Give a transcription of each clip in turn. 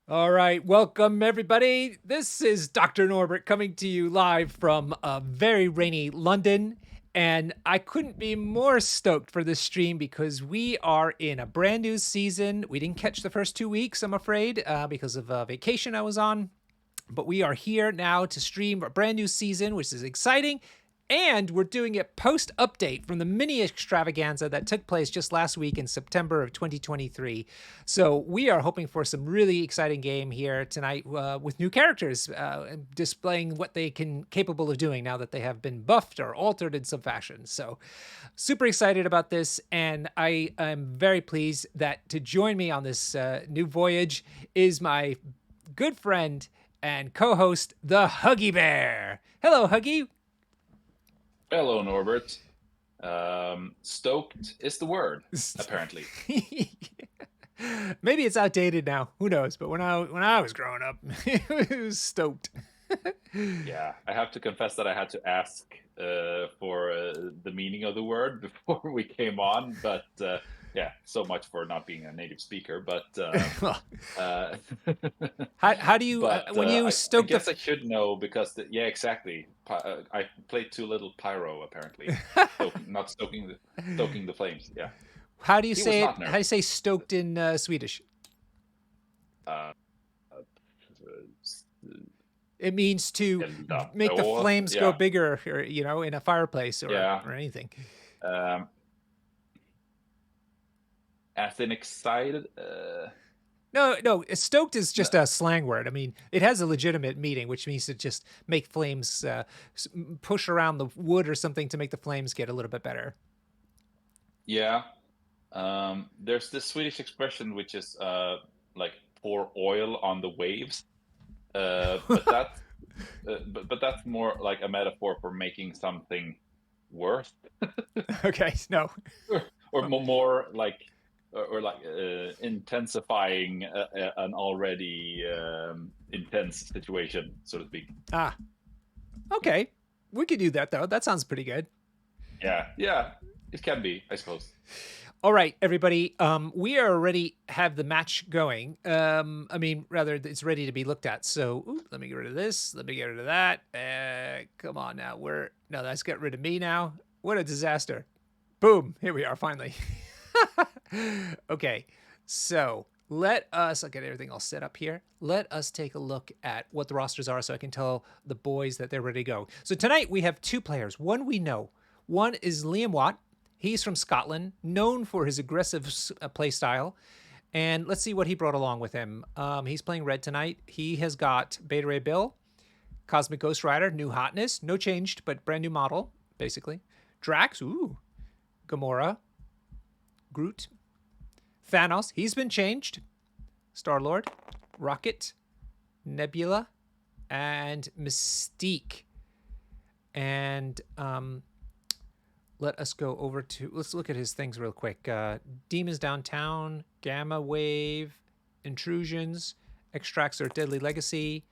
All right, welcome everybody. This is Dr. Norbert coming to you live from a very rainy London. And I couldn't be more stoked for this stream because we are in a brand new season. We didn't catch the first 2 weeks, I'm afraid, because of a vacation I was on. But we are here now to stream a brand new season, which is exciting. And we're doing a post update from the mini extravaganza that took place just last week in September of 2023. So we are hoping for some really exciting game here tonight with new characters displaying what they can capable of doing now that they have been buffed or altered in some fashion. So super excited about this, and I am very pleased that to join me on this new voyage is my good friend and co-host, the Huggy Bear. Hello, Huggy. Hello, Norbert. Stoked is the word, apparently. Maybe it's outdated now. Who knows? But when I was growing up, it was stoked. Yeah, I have to confess that I had to ask for the meaning of the word before we came on, but yeah, so much for not being a native speaker. But Well, uh, how do you but when you I stoke guess I should know because yeah, exactly. I played too little pyro apparently, not stoking the flames. Yeah, how do you he was say it? not How do you nervous. say stoked in Swedish? Uh, It means to elda make the på. flames go Yeah, bigger, or, in a fireplace yeah. or anything. Um, as in excited. No, no, stoked is No, just a slang word. I mean, it has a legitimate meaning, which means to just make flames push around the wood or something to make the flames get a little bit better. yeah. There's this Swedish expression which is like pour oil on the waves. But that's more like a metaphor for making something worse, Okay, no. or more like intensifying an already intense situation, so to speak. Ah, okay. We could do that though. That sounds pretty good. Yeah, yeah. It can be, I suppose. All right, everybody. We already have the match going. I mean, rather, it's ready to be looked at. So, let me get rid of this. Let me get rid of that. Come on now. No, let's get rid of me now. What a disaster. Boom. Here we are, finally. Okay, so I'll get everything all set up here. Let us take a look at what the rosters are so I can tell the boys that they're ready to go. So tonight we have two players. One we know. One is Liam Watt. He's from Scotland, known for his aggressive play style. And let's see what he brought along with him. He's playing red tonight. He has got Beta Ray Bill, Cosmic Ghost Rider, new hotness, no changed, but brand new model, basically. Drax, Gamora, Groot, Thanos, he's been changed. Star-Lord, Rocket, Nebula, and Mystique. And let us go over to, let's look at his things real quick. Demons Downtown, Gamma Wave, Intrusions, Extracts Their Deadly Legacy,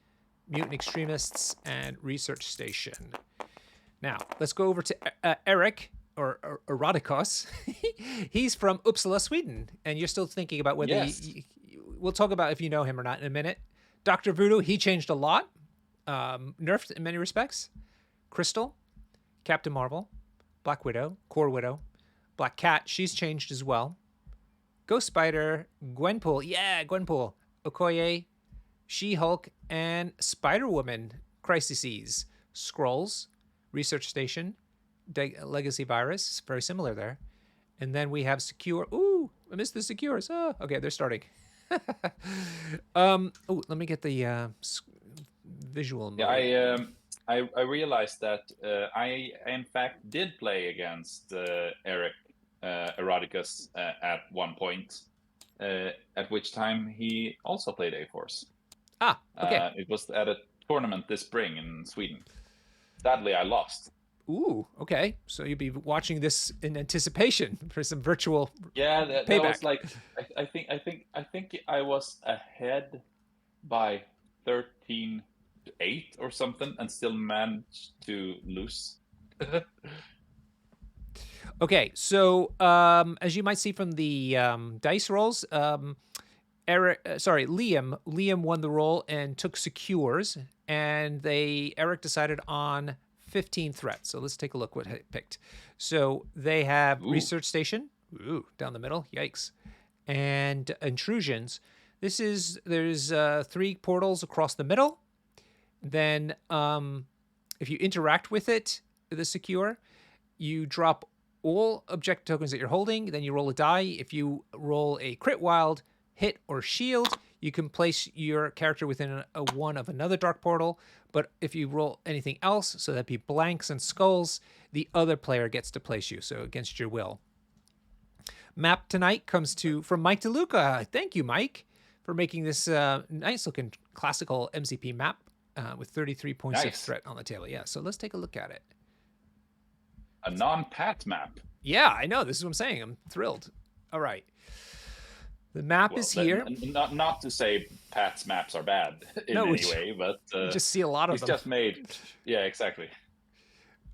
Mutant Extremists, and Research Station. Now, let's go over to Erik, or Erotikos. He's from Uppsala, Sweden, and you're still thinking about whether Yes. we'll talk about if you know him or not in a minute. Dr. Voodoo, he changed a lot, nerfed in many respects. Crystal, Captain Marvel, Black Widow, Core Widow, Black Cat, she's changed as well. Ghost Spider, Gwenpool, Gwenpool, Okoye, She-Hulk, and Spider-Woman, Crises, Scrolls, Research Station, Legacy Virus, very similar there. And then we have Secure. Ooh, I missed the Secures. Oh, okay, they're starting. Let me get the visual mode. Yeah, I realized that I in fact did play against Erik Eroticus at one point, at which time he also played A-Force. Okay. It was at a tournament this spring in Sweden. Sadly, I lost. Ooh, okay. So you'll be watching this in anticipation for some virtual Yeah, that was payback. like I think I was ahead by 13-8 or something, and still managed to lose. Okay, so as you might see from the dice rolls, Liam won the role and took secures, and Eric decided on 15 threats. So let's take a look what he picked. So they have Ooh, research station, ooh, down the middle, yikes, and intrusions. There's 3 portals across the middle. Then if you interact with it, the secure, you drop all objective tokens that you're holding. Then you roll a die. If you roll a crit wild, hit, or shield, you can place your character within a 1 of another dark portal. But if you roll anything else, so that'd be blanks and skulls, the other player gets to place you, so against your will. Map tonight comes from Mike DeLuca. Thank you, Mike, for making this nice looking classical MCP map with 33 points of nice. threat on the table. Yeah, so let's take a look at it. A non-pat map. Yeah, I know. This is what I'm saying. I'm thrilled. All right. The map is here. Not to say Pat's maps are bad in any way, but you just see a lot of he's them. just made. Yeah, exactly.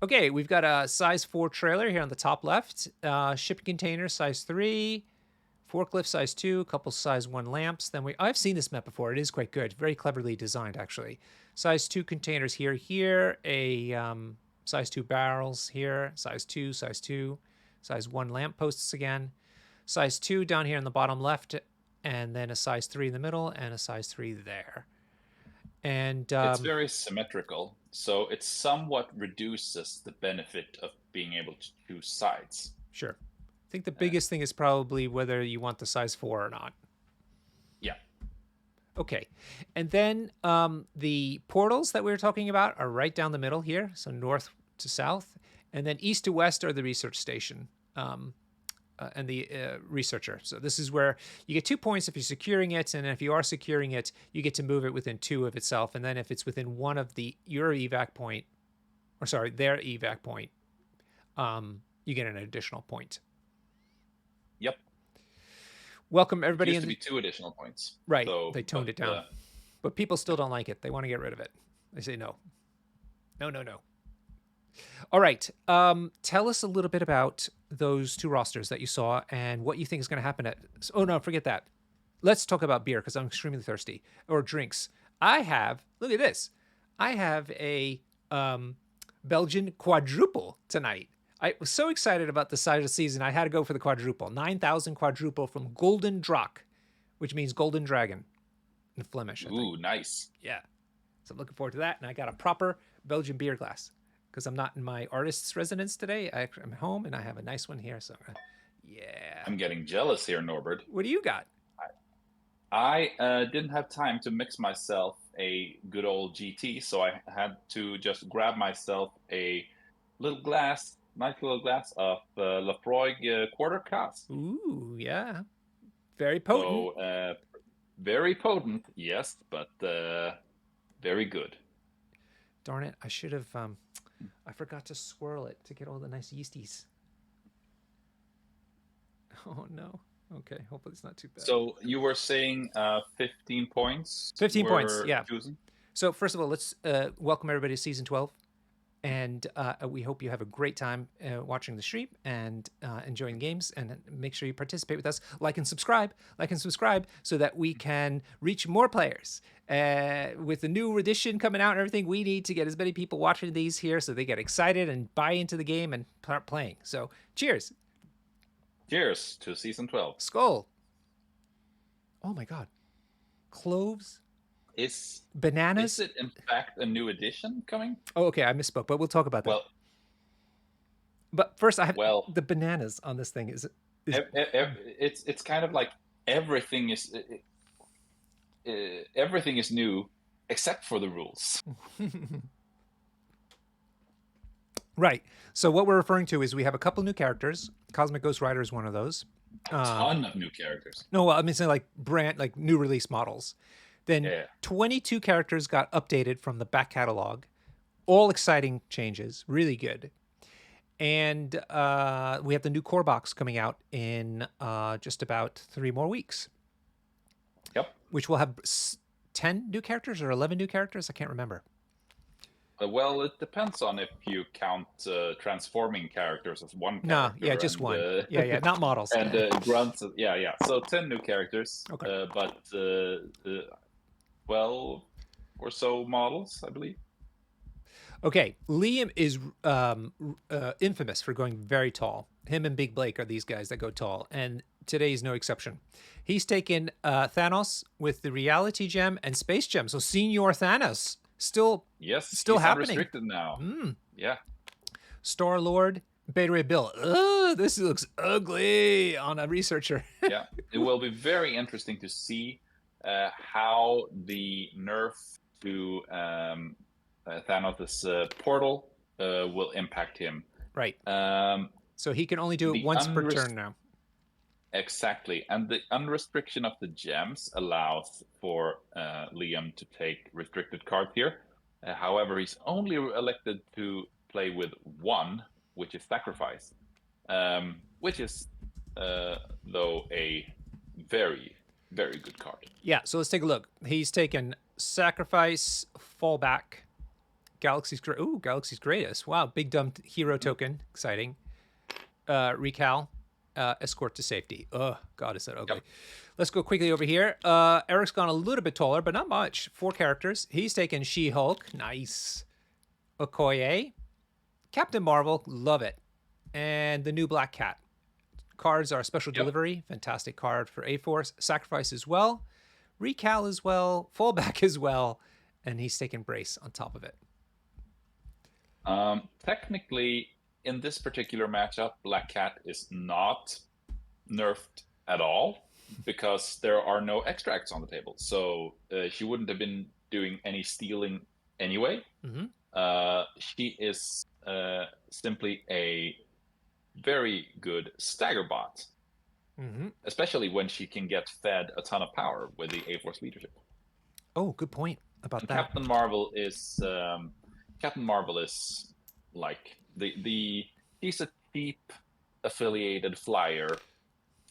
Okay, we've got a size 4 trailer here on the top left. Shipping container size 3, forklift size 2, a couple size 1 lamps. Then I've seen this map before. It is quite good. Very cleverly designed, actually. Size 2 containers here. A size 2 barrels here. Size 2. Size 1 lamp posts again. Size 2 down here in the bottom left, and then a size 3 in the middle, and a size 3 there. And it's very symmetrical, so it somewhat reduces the benefit of being able to choose sides. Sure. I think the biggest thing is probably whether you want the size 4 or not. Yeah. Okay. And then the portals that we were talking about are right down the middle here, so north to south. And then east to west are the research station. And the researcher. So this is where you get 2 points if you're securing it, and if you are securing it, you get to move it within 2 of itself. And then if it's within 1 of their evac point, you get an additional point. Yep. Welcome everybody. It used to be 2 additional points. Right. So, they toned it down, but people still don't like it. They want to get rid of it. They say no. No. All right. Tell us a little bit about those 2 rosters that you saw and what you think is going to happen at. Oh, no, forget that. Let's talk about beer because I'm extremely thirsty, or drinks. Look at this. I have a Belgian quadruple tonight. I was so excited about the side of the season. I had to go for the quadruple. 9,000 quadruple from Golden Drak, which means golden dragon in Flemish. Ooh, nice. Yeah. So I'm looking forward to that. And I got a proper Belgian beer glass, because I'm not in my artist's residence today. I'm home, and I have a nice one here. So, yeah. I'm getting jealous here, Norbert. What do you got? I didn't have time to mix myself a good old GT, so I had to just grab myself a nice little glass of Lafroig quarter cask. Ooh, yeah. Very potent. So, very potent, yes, but very good. Darn it, I should have... I forgot to swirl it to get all the nice yeasties. Oh, no. Okay, hopefully it's not too bad. So you were saying 15 points? 15 points, yeah. Choosing? So first of all, let's welcome everybody to Season 12. And we hope you have a great time watching the stream and enjoying games. And make sure you participate with us. Like and subscribe so that we can reach more players. With the new edition coming out and everything, we need to get as many people watching these here so they get excited and buy into the game and start playing. So cheers. Cheers to Season 12. Skull. Oh my God. Cloves. Bananas. Is it in fact a new edition coming? Oh, okay. I misspoke, but we'll talk about that. Well, but first, I have the bananas on this thing. It's kind of like everything is new except for the rules. Right. So what we're referring to is we have a couple new characters. Cosmic Ghost Rider is one of those. A ton of new characters. No, I mean, saying like new release models. Then 22 characters got updated from the back catalog. All exciting changes. Really good. And we have the new core box coming out in just about 3 more weeks. Yep. Which will have 10 new characters or 11 new characters. I can't remember. Well, it depends on if you count transforming characters as one Nah, yeah, character just and one. Yeah, yeah, not models. and grunts. Yeah, yeah. So 10 new characters, Okay. but 12 or so models, I believe. Okay, Liam is infamous for going very tall. Him and Big Blake are these guys that go tall, and today is no exception. He's taken Thanos with the reality gem and space gem. So Senior Thanos still Yes, still he's happening. unrestricted now. Yeah. Star Lord, Beta Ray Bill. Ugh, this looks ugly on a researcher. Yeah, it will be very interesting to see how the nerf to Thanos' portal will impact him. Right. Um, So he can only do it the once per turn now. Exactly, and the unrestriction of the gems allows for Liam to take restricted cards here. However, he's only elected to play with one, which is sacrifice, which is though a very, very good card. Yeah, so let's take a look. He's taken Sacrifice, Fallback, Galaxy's Greatest. Wow, big dumb hero token. Exciting. Recal, Escort to Safety. Oh, God, is that ugly. Yep. Let's go quickly over here. Eric's gone a little bit taller, but not much. 4 characters. He's taken She-Hulk. Nice. Okoye. Captain Marvel. Love it. And the new Black Cat. Cards are special Yep. delivery. Fantastic card for A-Force. Sacrifice as well. Recal as well. Fallback as well. And he's taken Brace on top of it. Technically, in this particular matchup, Black Cat is not nerfed at all because there are no extracts on the table. So she wouldn't have been doing any stealing anyway. She is simply a very good stagger bot, especially when she can get fed a ton of power with the A-Force leadership. Oh, good point about that. Captain Marvel is like he's a cheap affiliated flyer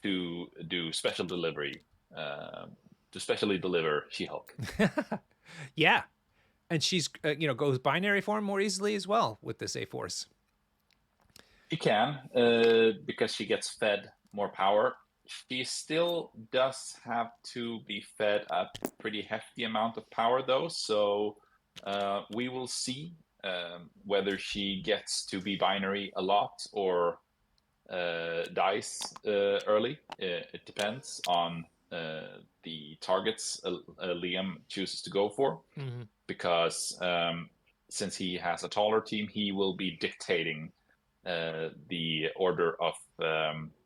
to do special delivery, to specially deliver She-Hulk. Yeah, and she's goes binary form more easily as well with this A-Force. She can because she gets fed more power. She still does have to be fed a pretty hefty amount of power, though. So we will see whether she gets to be binary a lot or dies early. It depends on the targets Liam chooses to go for, because since he has a taller team, he will be dictating the order of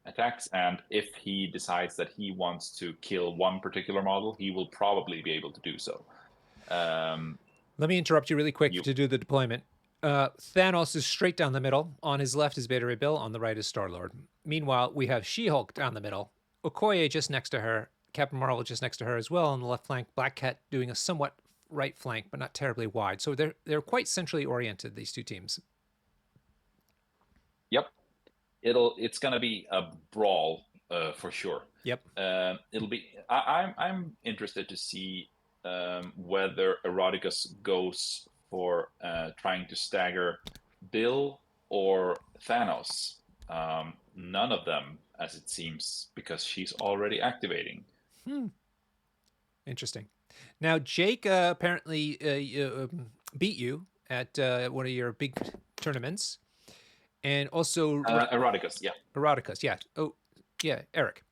attacks, and if he decides that he wants to kill one particular model, he will probably be able to do so. Let me interrupt you really quick to do the deployment. Thanos is straight down the middle. On his left is Beta Ray Bill. On the right is Star-Lord. Meanwhile, we have She-Hulk down the middle. Okoye just next to her. Captain Marvel just next to her as well. On the left flank, Black Cat doing a somewhat right flank, but not terribly wide. So they're quite centrally oriented, these two teams. Yep, it's gonna be a brawl for sure. Yep. It'll be. I'm interested to see whether Eroticus goes for trying to stagger Bill or Thanos. None of them, as it seems, because she's already activating. Interesting. Now, Jake apparently beat you at one of your big tournaments. And also Eroticus, yeah. Eroticus, yeah. Oh, yeah, Eric.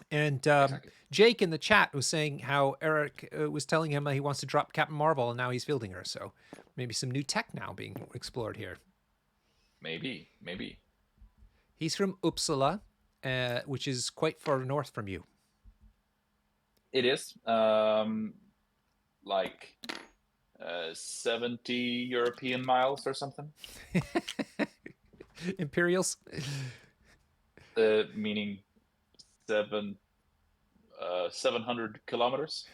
And Exactly. Jake in the chat was saying how Eric was telling him he wants to drop Captain Marvel, and now he's fielding her. So maybe some new tech now being explored here. Maybe. He's from Uppsala, which is quite far north from you. It is like 70 European miles or something. Imperials? Meaning 700 kilometers.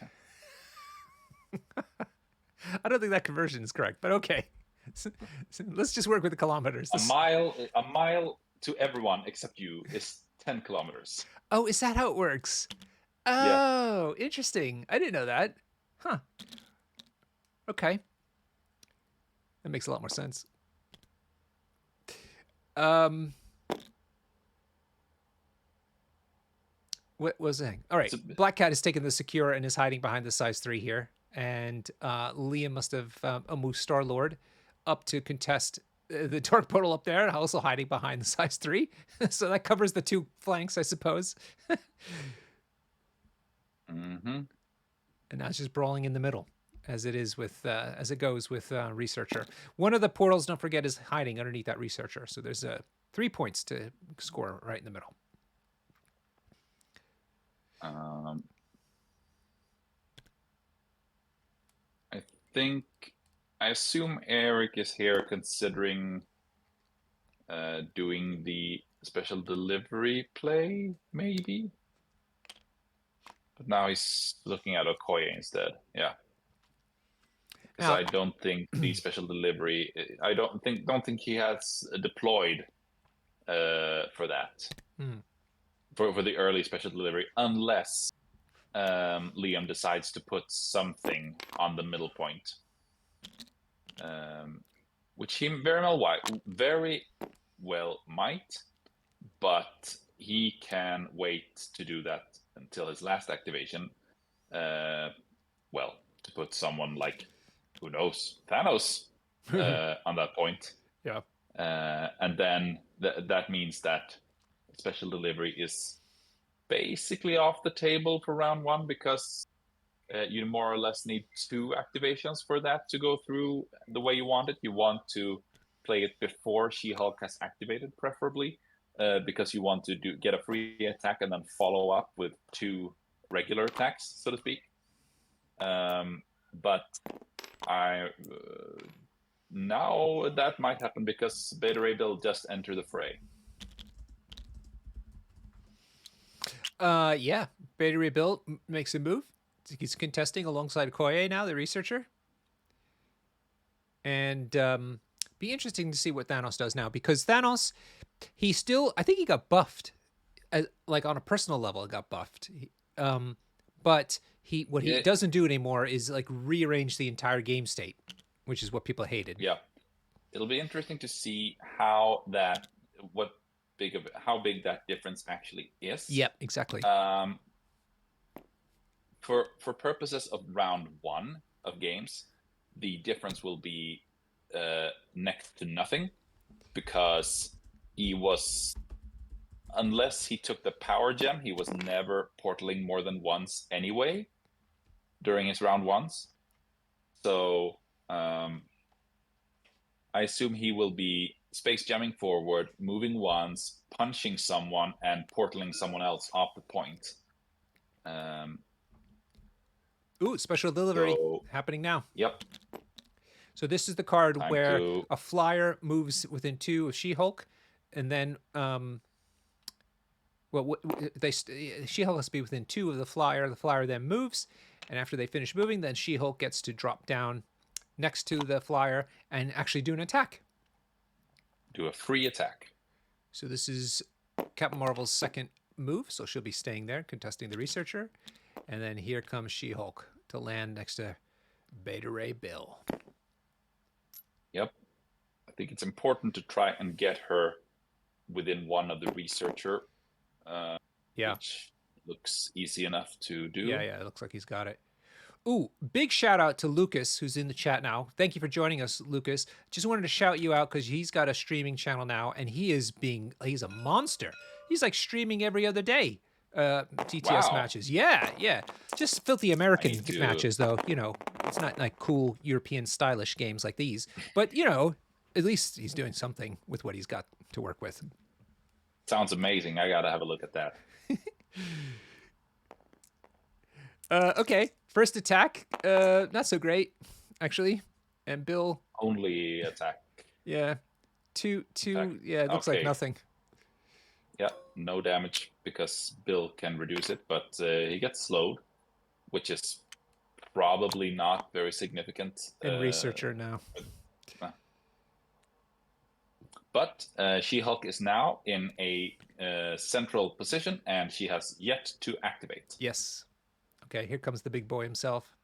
I don't think that conversion is correct, but okay. Let's just work with the kilometers. A mile to everyone except you is 10 kilometers. Oh, is that how it works? Oh, yeah. Interesting. I didn't know that. Huh. Okay. That makes a lot more sense. Um, what was it? All right, Black Cat has taken the secure and is hiding behind the size 3 here, and Liam must have moved Star Lord up to contest the dark portal up there, also hiding behind the size 3. So that covers the 2 flanks, I suppose. Mm-hmm. And now it's just brawling in the middle, as it is with as it goes with Researcher. One of the portals, don't forget, is hiding underneath that Researcher. So there's 3 points to score right in the middle. I assume Erik is here considering doing the special delivery play, maybe. But now he's looking at Okoye instead. Yeah. Because I don't think the special delivery. I don't think he has deployed for that. For the early special delivery, unless Liam decides to put something on the middle point, which he very well might, but he can wait to do that until his last activation. Well, to put someone like, who knows, Thanos on that point. Yeah. And then that means that special delivery is basically off the table for round 1, because you more or less need 2 activations for that to go through the way you want it. You want to play it before She-Hulk has activated, preferably, because you want to get a free attack and then follow up with 2 regular attacks, so to speak. But now that might happen because Beta Ray Bill just entered the fray. Yeah, Beta Ray Bill makes a move. He's contesting alongside Okoye now, the Researcher. And be interesting to see what Thanos does now, because Thanos, he still, I think he got buffed, like on a personal level, got buffed. But what he doesn't do anymore is like rearrange the entire game state, which is what people hated. Yeah, it'll be interesting to see how big that difference actually is. Yep, exactly. For purposes of round 1 of games, the difference will be next to nothing, because he was, unless he took the power gem, he was never portaling more than once anyway during his round 1s. So I assume he will be space jamming forward, moving once, punching someone, and portaling someone else off the point. Ooh, special delivery happening now. Yep. So this is the card where a flyer moves within 2 of She-Hulk, and then She-Hulk has to be within 2 of the flyer. The flyer then moves, and after they finish moving, then She-Hulk gets to drop down next to the flyer and actually do an attack. Do a free attack. So this is Captain Marvel's second move, so she'll be staying there, contesting the Researcher. And then here comes She-Hulk to land next to Beta Ray Bill. Yep. I think it's important to try and get her within 1 of the Researcher. Which looks easy enough to do. Yeah, it looks like he's got it. Ooh, big shout out to Lucas, who's in the chat now. Thank you for joining us, Lucas. Just wanted to shout you out because he's got a streaming channel now, and he's a monster. He's like streaming every other day. TTS matches. Yeah. Just filthy American matches, though. You know, it's not like cool European stylish games like these. But, you know, at least he's doing something with what he's got to work with. Sounds amazing. I gotta have a look at that. Okay, first attack. Not so great, actually. And Bill. Only attack. Yeah. Two. Attack. Yeah, it looks like nothing. Yeah, no damage because Bill can reduce it, but he gets slowed, which is probably not very significant. In Researcher now. But She-Hulk is now in a central position, and she has yet to activate. Yes. Okay, here comes the big boy himself.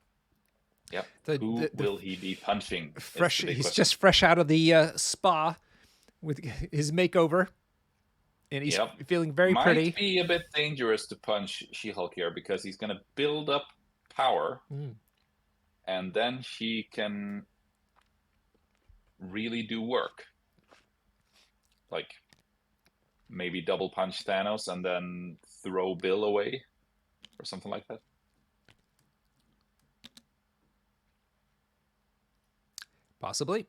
Yep. The, Who the will he be punching? Is fresh. the big He's question. just fresh out of the spa with his makeover, and he's Yep. feeling very Might pretty. be a bit dangerous to punch She-Hulk here because he's going to build up power, and then she can really do work. Like maybe double punch Thanos and then throw Bill away or something like that. Possibly.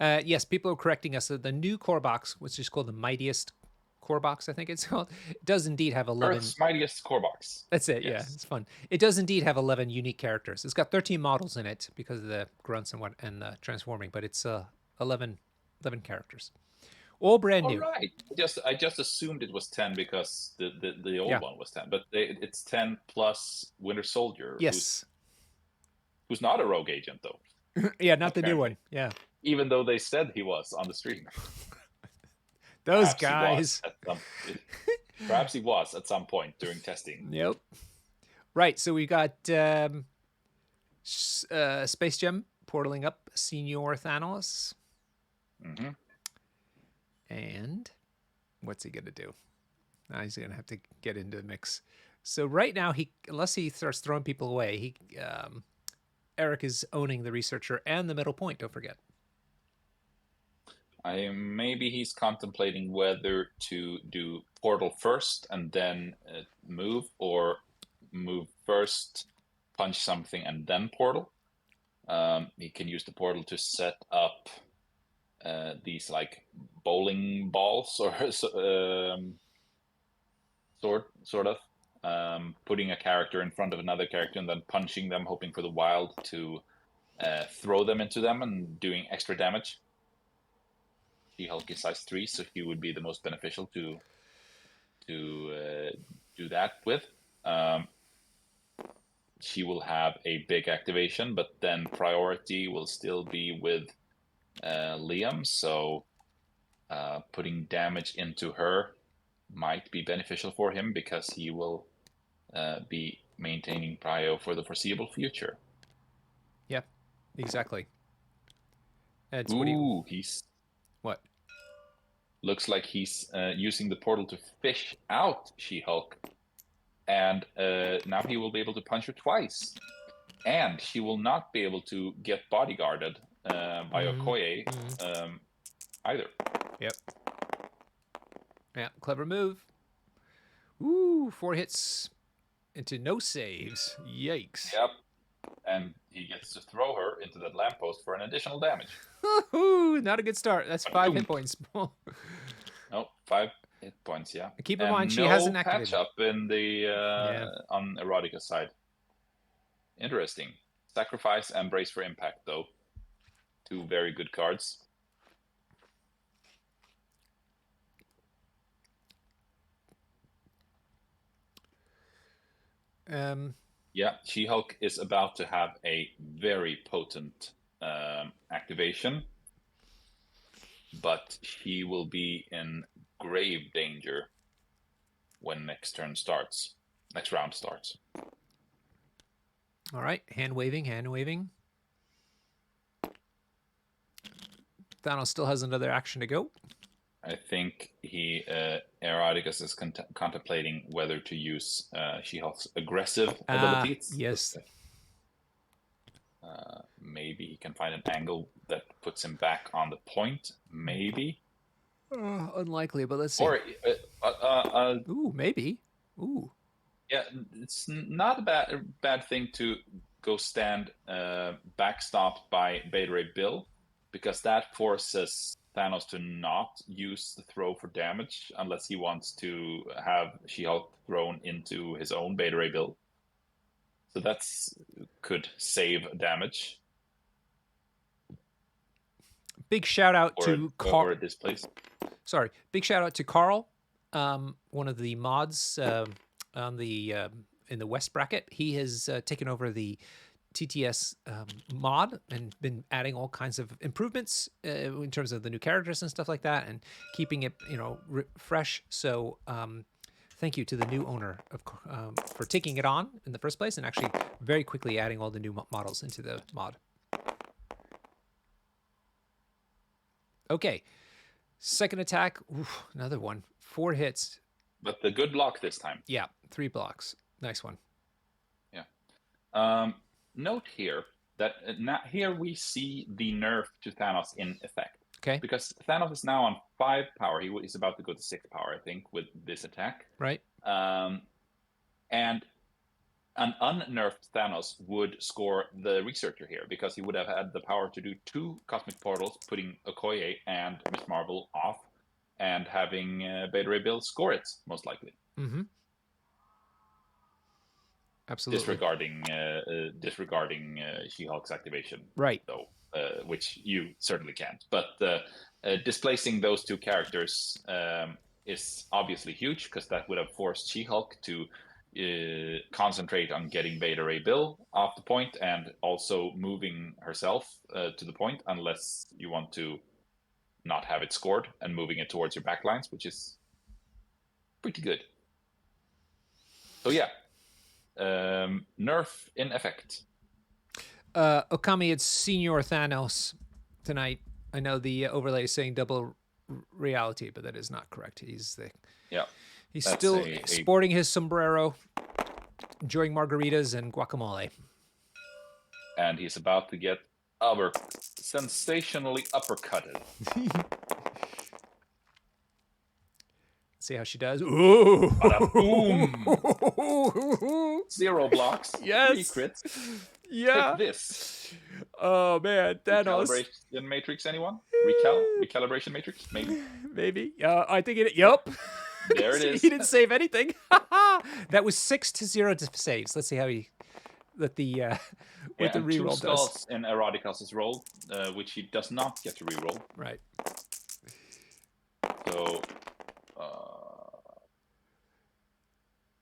Yes, people are correcting us. The new core box, which is called the Mightiest core box, I think it's called, it does indeed have 11. Earth's mightiest core box. That's it. Yeah, Yes. it's fun. It does indeed have 11 unique characters. It's got 13 models in it because of the grunts and what and transforming, but it's 11 characters, all brand All new. right. I just assumed it was 10 because the old Yeah. one was 10, but it's 10 plus Winter Soldier, Yes. who's not a rogue agent though. Yeah, not the new Apparently. one. Yeah. Even though they said he was on the stream. Those Perhaps he was guys. at some perhaps he was at some point during testing. Yep. Right. So we got Space Gem portaling up Senior Thanos. Mm-hmm. And what's he going to do? Now he's going to have to get into the mix. So right now, unless he starts throwing people away, Erik is owning the researcher and the middle point. Don't forget. Maybe he's contemplating whether to do portal first and then move, or move first, punch something, and then portal. He can use the portal to set up these like bowling balls or sort of putting a character in front of another character and then punching them, hoping for the wild to throw them into them and doing extra damage. She-Hulk is size 3, so he would be the most beneficial to do that with. She will have a big activation, but then priority will still be with Liam, so putting damage into her might be beneficial for him because he will be maintaining prio for the foreseeable future. Yeah, exactly. It's Ooh, he's what? looks like he's using the portal to fish out She-Hulk, and now he will be able to punch her twice, and she will not be able to get bodyguarded by Okoye either. Yep. Yeah, clever move. Ooh, 4 hits into no saves. Yikes. Yep. And he gets to throw her into that lamppost for an additional damage. Ooh, not a good start. That's 5 hit points. No, 5 hit points, yeah. Keep in and mind, she no hasn't activated. patch up in the on Erotica's side. Interesting. Sacrifice and Brace for Impact, though. 2 very good cards. Yeah, She-Hulk is about to have a very potent activation, but she will be in grave danger when next round starts. All right, hand waving. Thanos still has another action to go. I think Eroticus is contemplating whether to use She-Hulk's aggressive abilities. Yes. Maybe he can find an angle that puts him back on the point. Maybe. Unlikely, but let's see. Or ooh, maybe. Ooh. Yeah, it's not a bad thing to go stand backstopped by Beta Ray Bill, because that forces Thanos to not use the throw for damage unless he wants to have She-Hulk thrown into his own Beta Ray Bill. So that's could save damage. Big shout out to Carl. Displace. Sorry, big shout out to Carl, one of the mods on the in the West bracket. He has taken over the TTS mod and been adding all kinds of improvements in terms of the new characters and stuff like that, and keeping it fresh. So thank you to the new owner for taking it on in the first place and actually very quickly adding all the new models into the mod. Okay, second attack, oof, another one. 4 hits. But the good block this time. Yeah, 3 blocks. Nice one. Yeah. Note here that here we see the nerf to Thanos in effect. Okay. Because Thanos is now on 5 power. He's about to go to 6 power, I think, with this attack. Right. And an unnerfed Thanos would score the Researcher here because he would have had the power to do 2 Cosmic Portals, putting Okoye and Miss Marvel off, and having Beta Ray Bill score it, most likely. Mm-hmm. Absolutely. Disregarding She-Hulk's activation. Right. Though, which you certainly can't. But displacing those 2 characters is obviously huge because that would have forced She-Hulk to concentrate on getting Beta Ray Bill off the point and also moving herself to the point, unless you want to not have it scored and moving it towards your backlines, which is pretty good. So yeah, nerf in effect. Okami, it's Senior Thanos tonight. I know the overlay is saying double reality, but that is not correct. He's still sporting his sombrero, enjoying margaritas and guacamole. And he's about to get sensationally uppercutted. See how she does. Ooh. Boom. 0 blocks. Yes. 3 crits. Yeah. Take this. Oh man, Thanos. Recalibration matrix, anyone? Recalibration matrix, maybe. Maybe. I think it. Yep. There it is. He didn't save anything. That was 6-0 to saves. Let's see how he what the reroll does. 2 skulls in Eradicas's roll, which he does not get to reroll. Right. So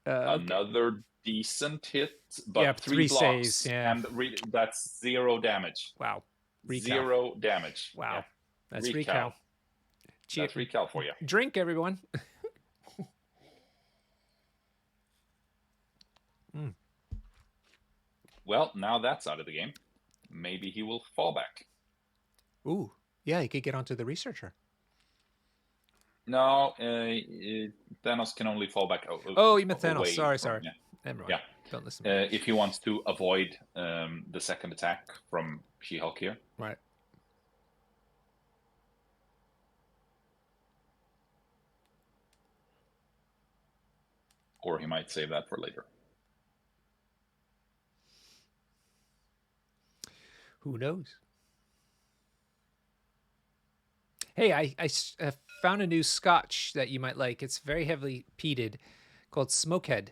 another decent hit, but 3 blocks, saves. Yeah, and that's 0 damage. Wow. Recal. 0 damage. Wow. Yeah. That's recal. That's recal for you. Drink, everyone. Well, now that's out of the game. Maybe he will fall back. Ooh, yeah, he could get onto the Researcher. No, Thanos can only fall back. Oh, you meant Thanos. Sorry. Yeah. Never mind. Yeah. Don't listen. If he wants to avoid the second attack from She-Hulk here. Right. Or he might save that for later. Who knows? Hey, I found a new scotch that you might like. It's very heavily peated, called Smokehead.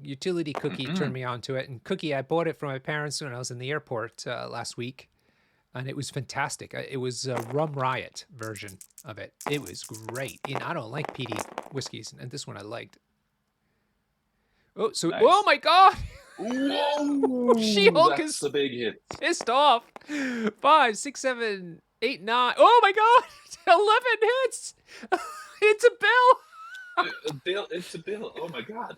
Utility Cookie turned me on to it. And Cookie, I bought it from my parents when I was in the airport last week. And it was fantastic. It was a Rum Riot version of it. It was great. And I don't like peaty whiskeys. And this one I liked. Oh, so nice. Oh my God! Whoa! She-Hulk is a big hit. Pissed off. 5, 6, 7, 8, 9. Oh my God! 11 hits. It's a bill. It's a bill. Oh my God.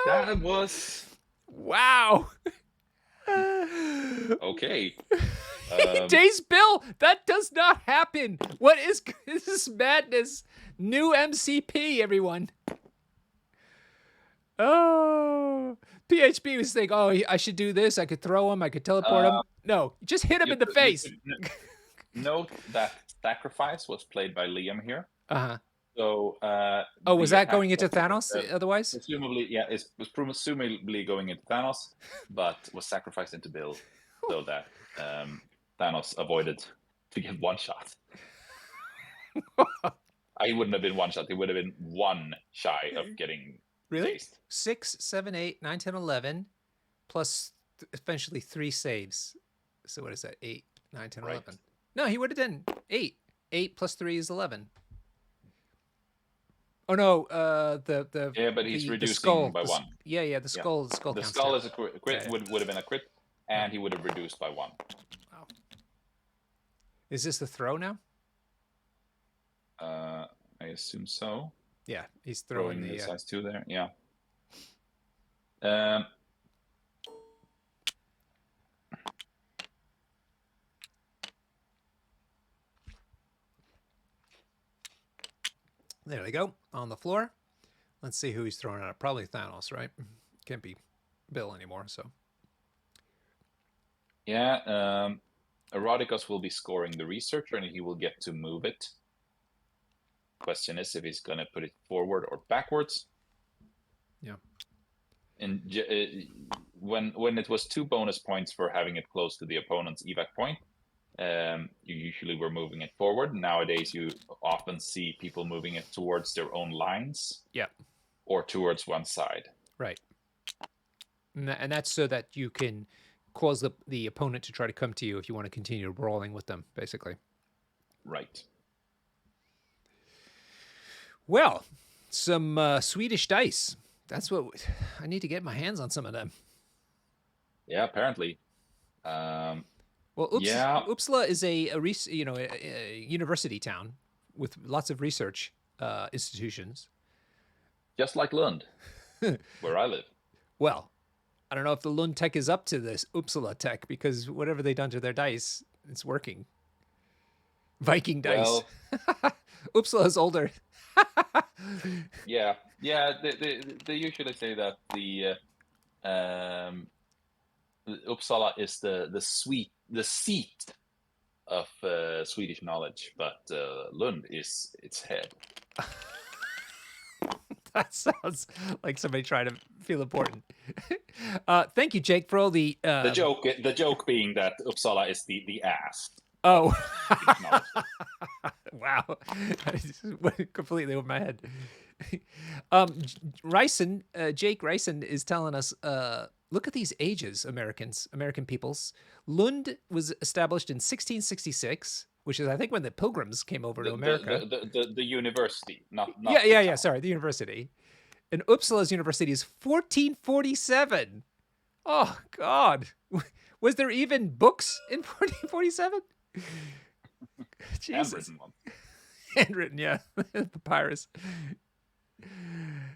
That was wow. Okay. Days Bill. That does not happen. What is this madness? New MCP, everyone. Oh, PHP was thinking, oh, I should do this. I could throw him. I could teleport him. No, just hit him in the face. Note that Sacrifice was played by Liam here. Uh-huh. So, was that going into Thanos otherwise? Presumably, yeah, it was presumably going into Thanos, but was sacrificed into Bill so that Thanos avoided to get one shot. He wouldn't have been one shot. He would have been 1 shy of getting really? Faced. 6, 7, 8, 9, 10, 11, plus essentially 3 saves. So what is that? 8, 9, 10, 11. No, he would have done 8. 8 plus 3 is 11. Oh no, but he's reducing by 1. Yeah, the skull. The skull counts is a crit. Yeah. Would have been a crit, and he would have reduced by 1. Wow. Is this the throw now? I assume so. Yeah, he's throwing the. size 2 there. Yeah. Um, There they go on the floor. Let's see who he's throwing at. Probably Thanos, right? Can't be Bill anymore. So yeah. Eroticus will be scoring the researcher, and he will get to move it. Question is if he's going to put it forward or backwards. yeah. And when it was 2 bonus points for having it close to the opponent's evac point, you usually were moving it forward. Nowadays, you often see people moving it towards their own lines. Yeah. Or towards one side. Right. And that's so that you can cause the opponent to try to come to you if you want to continue brawling with them, basically. Right. Well, some Swedish dice. That's what I need to get my hands on some of them. Yeah, apparently. Well, yeah. Uppsala is a university town with lots of research institutions. Just like Lund, where I live. Well, I don't know if the Lund tech is up to this Uppsala tech because whatever they done to their dice, it's working. Viking dice. Well, Uppsala's older. Yeah. They usually say that the Uppsala is the seat of Swedish knowledge, but Lund is its head. That sounds like somebody trying to feel important. Thank you, Jake, for all the joke being that Uppsala is the ass. Oh, wow! I just went completely over my head. Jake Ryson is telling us, look at these ages, American peoples. Lund was established in 1666, which is, I think, when the Pilgrims came over to America. The university, not yeah. Sorry, the university. And Uppsala's university is 1447. Oh God, was there even books in 1447? Jesus. Handwritten one. Handwritten, yeah. Papyrus.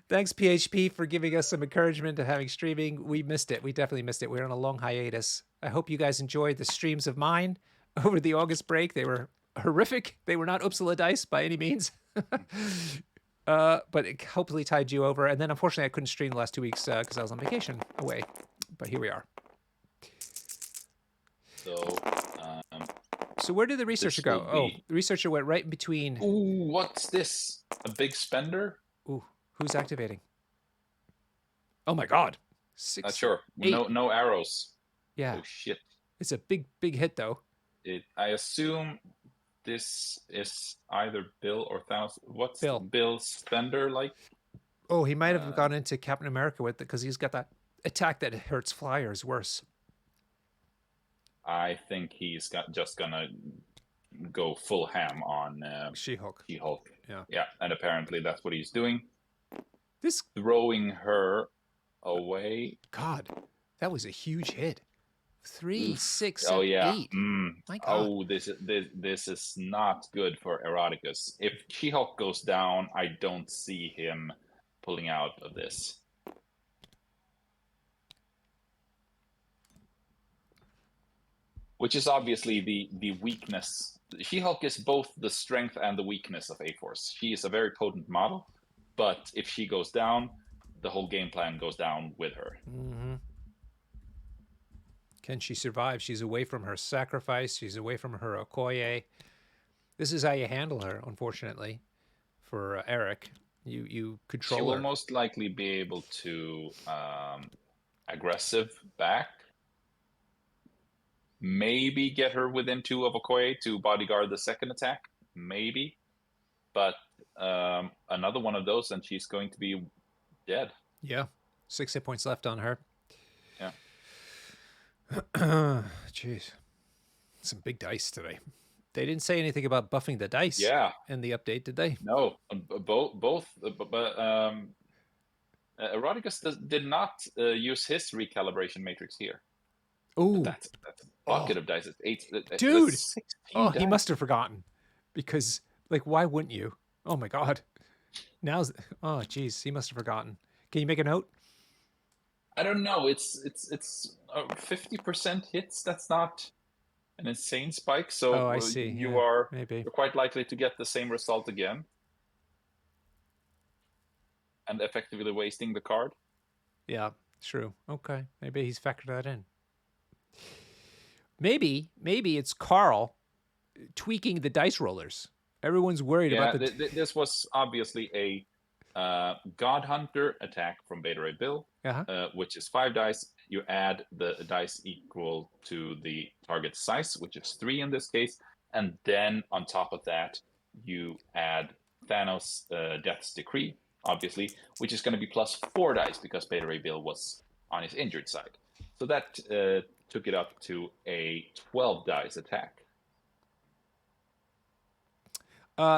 Thanks, PHP, for giving us some encouragement to having streaming. We missed it. We definitely missed it. We were on a long hiatus. I hope you guys enjoyed the streams of mine over the August break. They were horrific. They were not Uppsala dice by any means. But it hopefully tied you over. And then, unfortunately, I couldn't stream the last 2 weeks because I was on vacation away. But here we are. So where did the researcher go? Oh, the researcher went right in between. Ooh, what's this? A big spender? Ooh, who's activating? Oh my God. 6, Not sure. 8. No arrows. Yeah. Oh shit. It's a big hit though. I assume this is either Bill or Thanos. What's Bill. Bill's spender like? Oh, he might have gone into Captain America with it because he's got that attack that hurts flyers worse. I think he's just gonna go full ham on She-Hulk. She-Hulk. Yeah. Yeah, and apparently that's what he's doing. This throwing her away. God, that was a huge hit. 3, 6, oh yeah. 8. My God. Oh, this is not good for Eroticus. If She-Hulk goes down, I don't see him pulling out of this. Which is obviously the weakness. She-Hulk is both the strength and the weakness of A-Force. She is a very potent model, but if she goes down, the whole game plan goes down with her. Mm-hmm. Can she survive? She's away from her sacrifice. She's away from her Okoye. This is how you handle her, unfortunately, for Erik. You control her. She will most likely be able to aggressive back. Maybe get her within 2 of Okoye to bodyguard the second attack. Maybe. But another one of those and she's going to be dead. Yeah. 6 hit points left on her. Yeah. Jeez. Some big dice today. They didn't say anything about buffing the dice in the update, did they? No. Both. But Eroticus did not use his recalibration matrix here. Oh, that's a bucket of dice. It's 8. Dude. Oh, dice. He must have forgotten. Because, like, why wouldn't you? Oh, my God. Now's oh geez, he must have forgotten. Can you make a note? I don't know. It's 50% hits. That's not an insane spike. Oh, So I see. Yeah, you're maybe. quite likely to get the same result again, and effectively wasting the card. Yeah, true. Okay, maybe he's factored that in. Maybe it's Carl tweaking the dice rollers. Everyone's worried about Yeah, the. this was obviously a God Hunter attack from Beta Ray Bill, Uh-huh. which is 5 dice. You add the dice equal to the target size, which is 3 in this case, and then on top of that, you add Thanos' Death's Decree, obviously, which is going to be plus 4 dice because Beta Ray Bill was on his injured side. So that took it up to a 12 dice attack.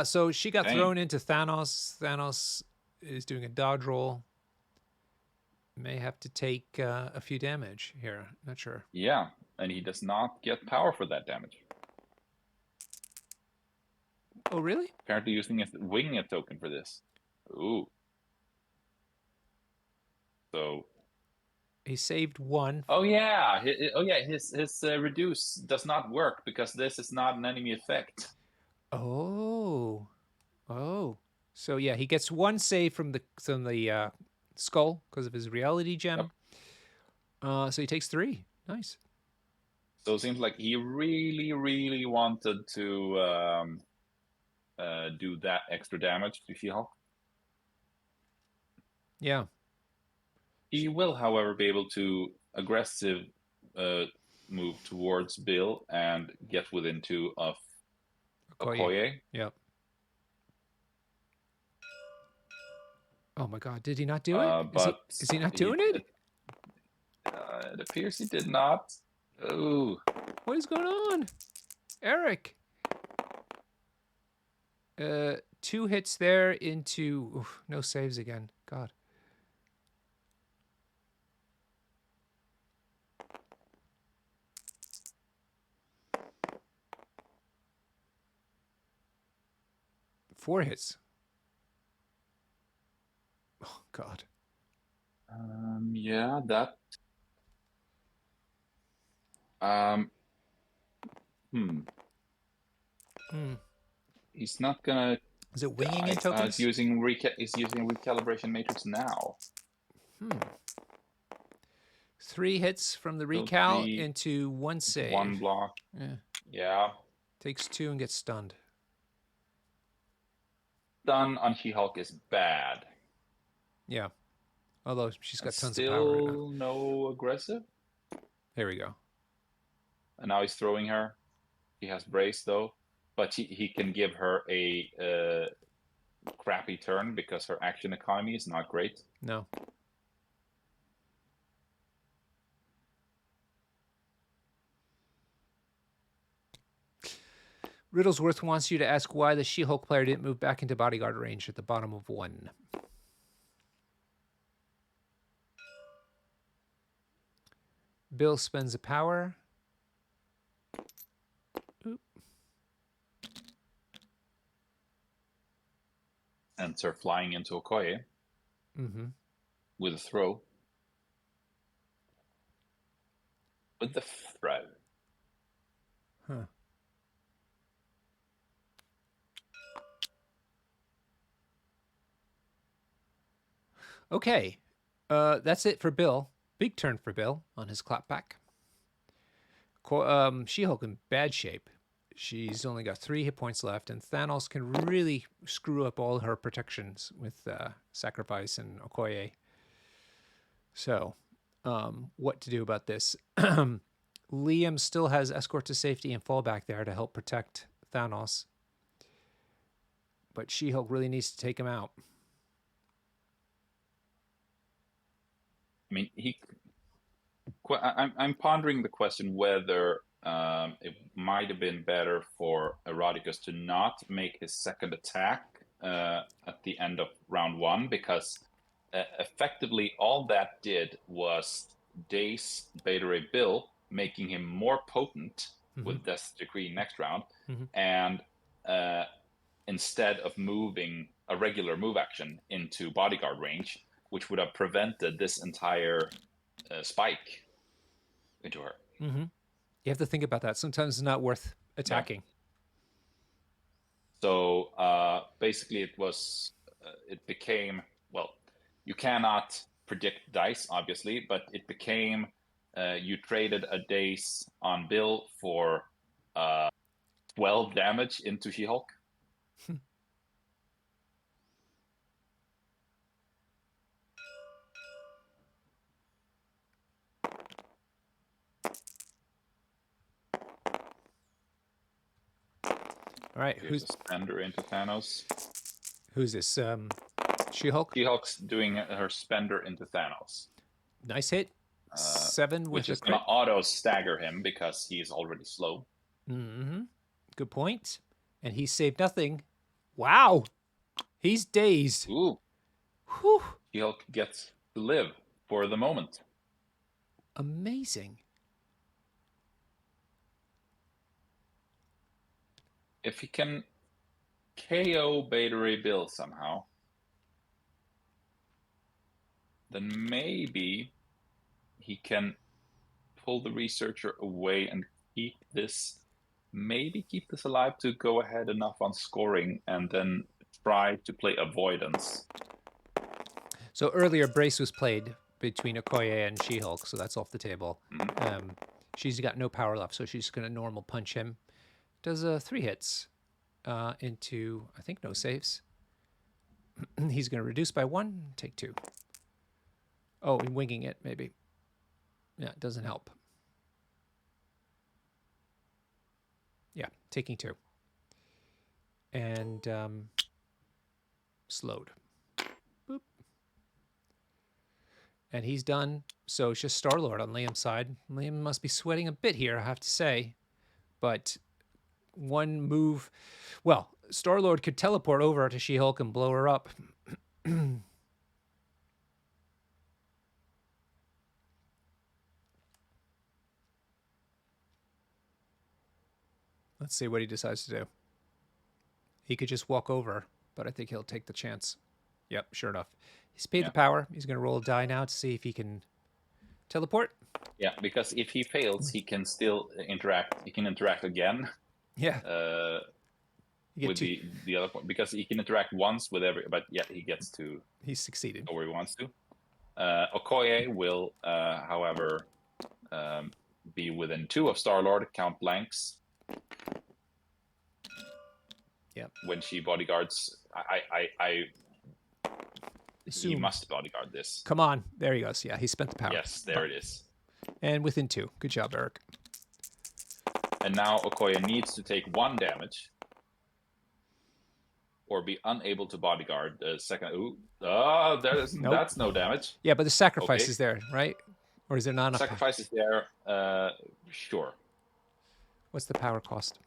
So she got Dang. thrown into Thanos. Thanos is doing a dodge roll. May have to take a few damage here. Not sure. Yeah, and he does not get power for that damage. Oh, really? Apparently using a wing a token for this. Ooh. So. He saved one. Oh yeah. His reduce does not work because this is not an enemy effect. Oh. Oh. So yeah, he gets one save from the skull because of his reality Yep. gem. So he takes 3. Nice. So it seems like he really, really wanted to do that extra damage to She-Hulk. Yeah. He will, however, be able to aggressive move towards Bill and get within 2 of Okoye. Yep. Oh my God! Did he not do it? But is he not doing it? it appears he did not. Oh. What is going on, Erik? 2 hits there into no saves again. God. Four hits. Oh God. Yeah, that. Um. Hmm. He's not gonna Is it winging die. in tokens? He's using recalibration matrix now. 3 hits from the So recal 3 into 1 save. 1 block. Yeah. Yeah. Takes 2 and gets stunned. Stun on She-Hulk is bad. Yeah. Although she's got tons of power right now. Still no aggressive. There we go. And now he's throwing her. He has brace though, but he can give her a crappy turn because her action economy is not great. No. Riddlesworth wants you to ask why the She-Hulk player didn't move back into bodyguard range at the bottom of 1. Bill spends a power. Oop. And her flying into Okoye with a throw. With the throw. Huh. Okay. That's it for Bill. Big turn for Bill on his clapback. She-Hulk in bad shape. She's only got 3 hit points left, and Thanos can really screw up all her protections with Sacrifice and Okoye. So, what to do about this? Liam still has Escort to Safety and Fallback there to help protect Thanos. But She-Hulk really needs to take him out. I mean, I'm pondering the question whether it might have been better for Eroticus to not make his second attack at the end of round 1, because effectively all that did was daze Beta Ray Bill, making him more potent with Death's Decree next round, and instead of moving a regular move action into bodyguard range, which would have prevented this entire spike into her. Mm-hmm. You have to think about that. Sometimes it's not worth attacking. So basically, it became, well, you cannot predict dice, obviously, but it became you traded a dace on Bill for 12 damage into She-Hulk. All right, Here's a spender into Thanos. who's this? She-Hulk. She-Hulk's doing her spender into Thanos. Nice hit. 7 with which a is going crit. to auto stagger him because he's already slow. Mm-hmm. Good point. And he saved nothing. Wow. He's dazed. Ooh. Whew. She-Hulk gets to live for the moment. Amazing. If he can KO Beta Ray Bill somehow, then maybe he can pull the researcher away and keep this alive to go ahead enough on scoring and then try to play avoidance. So earlier, Brace was played between Okoye and She-Hulk, so that's off the table. Mm-hmm. She's got no power left, so she's going to normal punch him. Does 3 hits into, I think, no saves. He's going to reduce by 1, take 2. Oh, and winging it, maybe. Yeah, it doesn't help. Yeah, taking 2. And slowed. Boop. And he's done. So it's just Star-Lord on Liam's side. Liam must be sweating a bit here, I have to say. But one move... Well, Star-Lord could teleport over to She-Hulk and blow her up. Let's see what he decides to do. He could just walk over, but I think he'll take the chance. Yep, sure enough. He's paid the power. He's going to roll a die now to see if he can teleport. Yeah, because if he fails, he can still interact. He can interact again. Yeah. With the other point, because he can interact once with every, but yeah, he gets to. He's succeeded. Go where he wants to. Okoye will, however, be within 2 of Star-Lord. Count blanks. Yeah. When she bodyguards, he must bodyguard this. Come on, there he goes. Yeah, he spent the power. Yes, there it is. And within 2. Good job, Erik. And now Okoye needs to take 1 damage, or be unable to bodyguard the second. Ooh, nope. That's no damage. Yeah, but the sacrifice is there, right? Or is there not enough? Sacrifice is there. Sure. What's the power cost?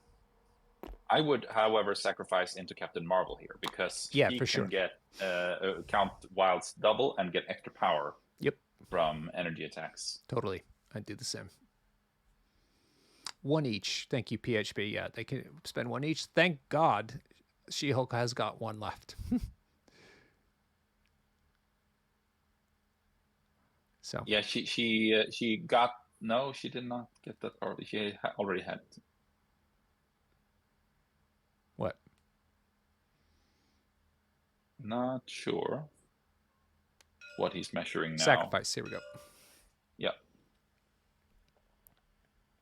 I would, however, sacrifice into Captain Marvel here because he can get count wilds double and get extra power. Yep. From energy attacks. Totally, I'd do the same. 1 each. Thank you, PHB. Yeah, they can spend 1 each. Thank God, She-Hulk has got 1 left. So. Yeah, she got no. She did not get that power. She already had it. What? Not sure what he's measuring now. Sacrifice. Here we go. Yeah.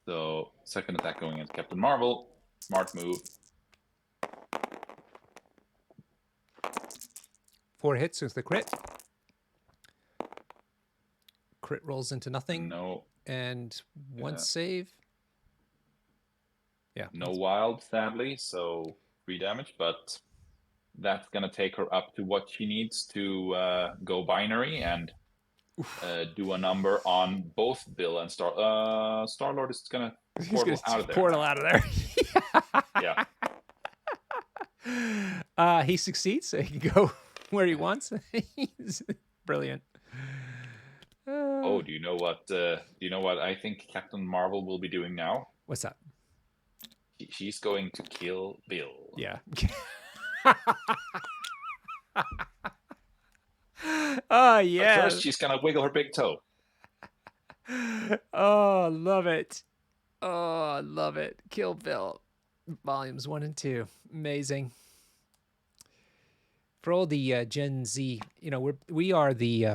So second attack going against Captain Marvel. Smart move. 4 hits with the crit. Crit rolls into nothing. No. And 1 save. Yeah. No wild, sadly. So 3 damage, but that's going to take her up to what she needs to go binary and do a number on both Bill and Star-Lord is going to portal out of there. Portal out of there. Yeah. He succeeds, so he can go where he wants. He's brilliant. Do you know what? I think Captain Marvel will be doing now? What's that? She's going to kill Bill. Yeah. Oh, But yeah. first, she's gonna wiggle her big toe. Oh, love it. Oh, I love it. Kill Bill, volumes 1 and 2. Amazing. For all the Gen Z, we are the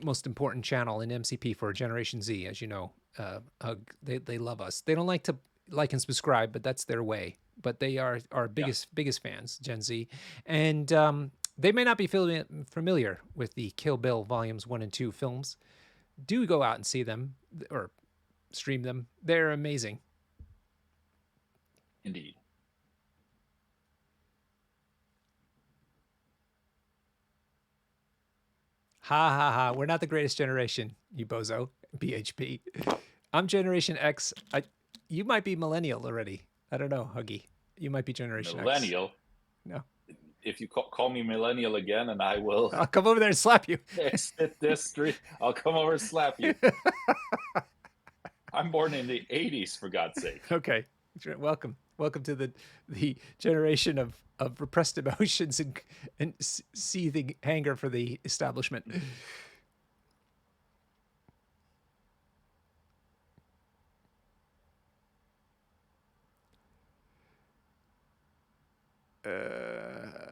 most important channel in MCP for Generation Z, as you know. They love us. They don't like to like and subscribe, but that's their way. But they are our biggest fans, Gen Z, and they may not be familiar with the Kill Bill volumes 1 and 2 films. Do go out and see them or stream them. They're amazing. Indeed. Ha ha ha. We're not the greatest generation, you bozo. BHP. I'm Generation X. You might be millennial already. I don't know, Huggy. You might be Generation X. Millennial. No. If you call me millennial again, and I will I'll come over there and slap you. exit this street, I'll come over and slap you. I'm born in the 80s, for God's sake. Okay. Welcome. Welcome to the generation of repressed emotions and seething anger for the establishment.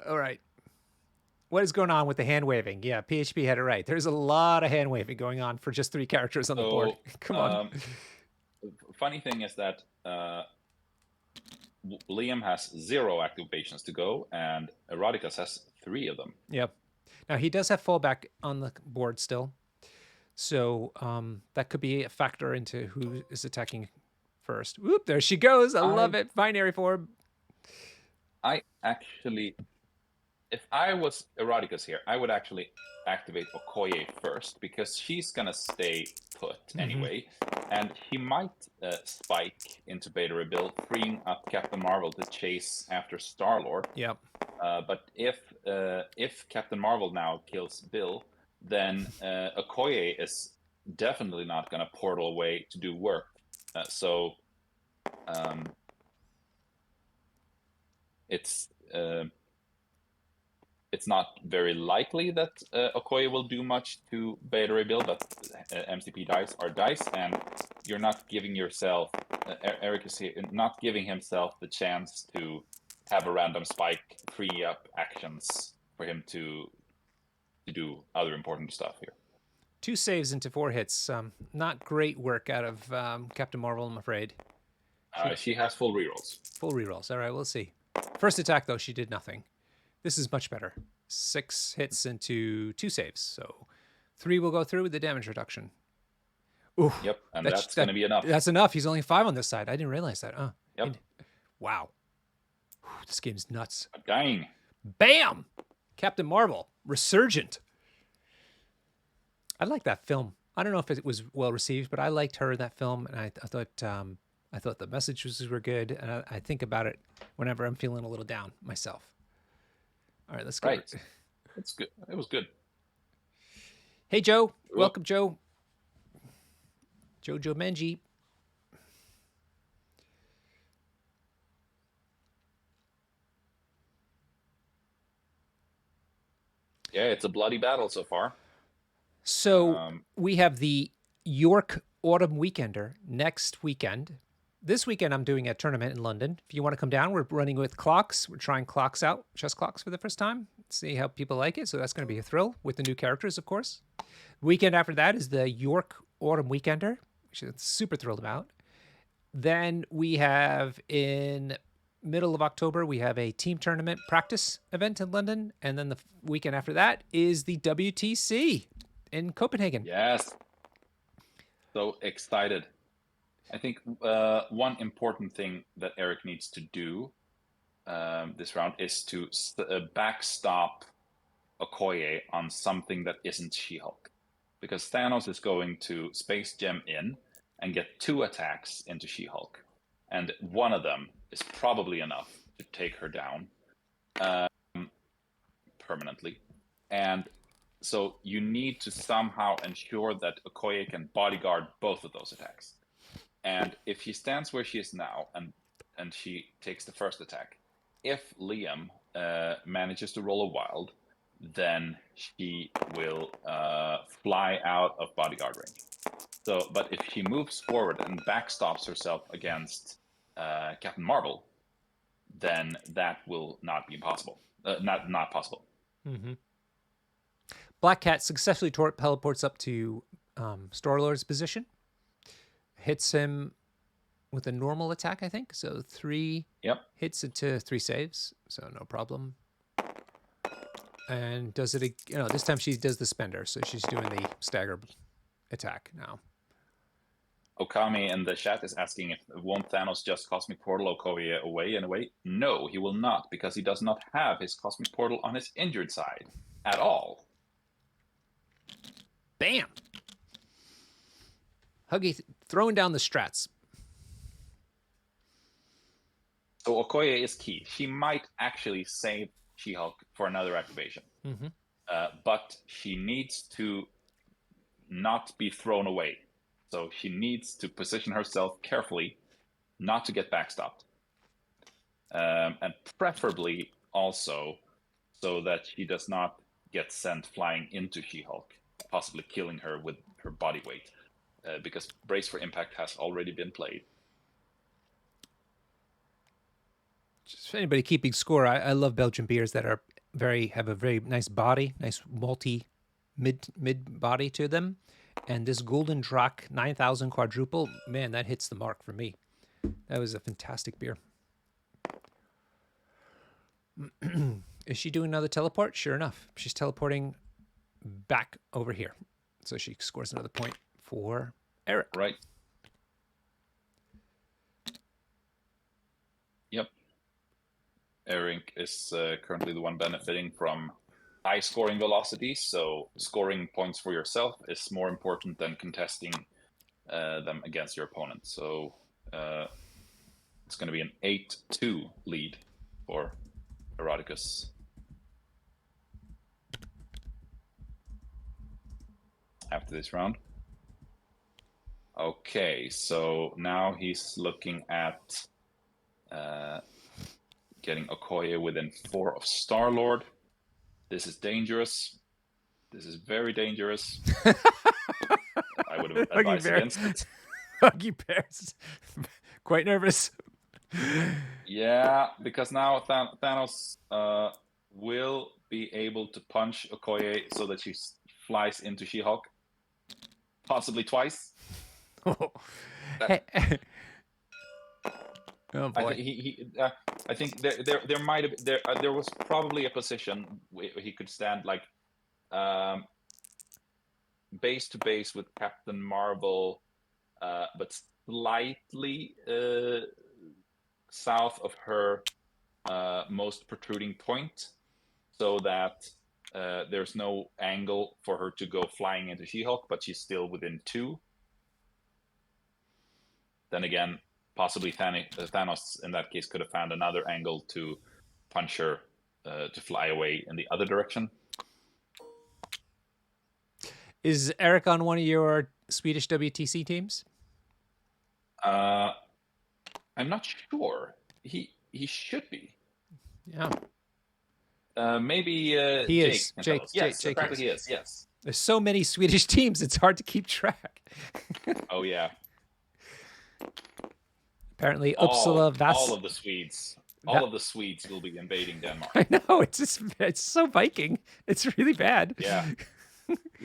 All right. What is going on with the hand waving? Yeah, PHP had it right. There's a lot of hand waving going on for just 3 characters on the board. Come on. Funny thing is that Liam has 0 activations to go, and Eroticus has 3 of them. Yep. Now he does have fallback on the board still, so that could be a factor into who is attacking first. Whoop! There she goes. I love it. Binary form. I actually, if I was Eroticus here, I would actually activate Okoye first, because she's gonna stay put anyway, and he might spike into Beta Rebuild, freeing up Captain Marvel to chase after Star-Lord. Yep. But if Captain Marvel now kills Bill, then Okoye is definitely not gonna portal away to do work. So it's not very likely that Okoye will do much to Beta Rebuild, but MCP dice are dice, and you're not giving yourself, Erik is here, not giving himself the chance to have a random spike free up actions for him to do other important stuff here. 2 saves into 4 hits. Not great work out of Captain Marvel, I'm afraid. She has full rerolls. Full rerolls. All right, we'll see. First attack, though, she did nothing. This is much better. 6 hits into 2 saves. So 3 will go through with the damage reduction. Ooh. Yep, and that's going to be enough. That's enough. He's only 5 on this side. I didn't realize that. Yep. Wow. This game's nuts. Dang. Bam! Captain Marvel. Resurgent. I like that film. I don't know if it was well received, but I liked her in that film, and I thought the messages were good, and I think about it whenever I'm feeling a little down myself. All right, let's go. Right. It's good. It was good. Hey, Joe. Welcome, Joe. Jojo Menji. Yeah, it's a bloody battle so far. So we have the York Autumn Weekender next weekend. This weekend, I'm doing a tournament in London. If you want to come down, we're running with clocks. We're trying clocks out, chess clocks for the first time. See how people like it. So that's going to be a thrill with the new characters, of course. Weekend after that is the York Autumn Weekender, which I'm super thrilled about. Then we have in middle of October, we have a team tournament practice event in London. And then the weekend after that is the WTC in Copenhagen. Yes. So excited. I think one important thing that Erik needs to do this round is to backstop Okoye on something that isn't She-Hulk. Because Thanos is going to Space Gem in and get 2 attacks into She-Hulk. And one of them is probably enough to take her down permanently. And so you need to somehow ensure that Okoye can bodyguard both of those attacks. And if she stands where she is now and she takes the first attack, if Liam manages to roll a wild, then she will fly out of bodyguard range. So, but if she moves forward and backstops herself against Captain Marvel, then that will not be possible. Not possible. Mm-hmm. Black Cat successfully teleports up to Star-Lord's position, hits him with a normal attack, I think. So 3 hits into 3 saves, so no problem. And does it, this time she does the spender, so she's doing the stagger attack now. Okami in the chat is asking if won't Thanos just Cosmic Portal Okoye away and away? No, he will not, because he does not have his Cosmic Portal on his injured side at all. Bam! Huggy throwing down the strats. So Okoye is key. She might actually save She-Hulk for another activation. Mm-hmm. But she needs to not be thrown away. So she needs to position herself carefully, not to get backstopped. And preferably also so that she does not get sent flying into She-Hulk, possibly killing her with her body weight. Because Brace for Impact has already been played. Just for anybody keeping score, I love Belgian beers that are have a very nice body, nice malty mid body to them. And this Golden Drac 9000 quadruple, man, that hits the mark for me. That was a fantastic beer. Is she doing another teleport? Sure enough, she's teleporting back over here. So she scores another point for Erik. Right. Yep. Erik is currently the one benefiting from high scoring velocity, so scoring points for yourself is more important than contesting them against your opponent. So it's going to be an 8-2 lead for Eroticus. After this round. Okay, so now he's looking at getting Okoye within 4 of Star-Lord. This is dangerous. This is very dangerous. I would have advised against it. Huggy Bear's quite nervous. Yeah, because now Thanos will be able to punch Okoye so that she flies into She-Hulk. Possibly twice. Oh, oh boy. I think there might have there was probably a position where he could stand like base to base with Captain Marvel, but slightly south of her most protruding point, so that there's no angle for her to go flying into She-Hulk, but she's still within 2. Then again, possibly Thanos in that case could have found another angle to punch her to fly away in the other direction. Is Erik on one of your Swedish WTC teams? I'm not sure. He should be. Yeah. Maybe he Jake is. Jake. Yes, Jake apparently he is. Yes. There's so many Swedish teams; it's hard to keep track. Oh yeah. Apparently, Uppsala, all of the Swedes. All of the Swedes will be invading Denmark. I know, it's so Viking. It's really bad. Yeah.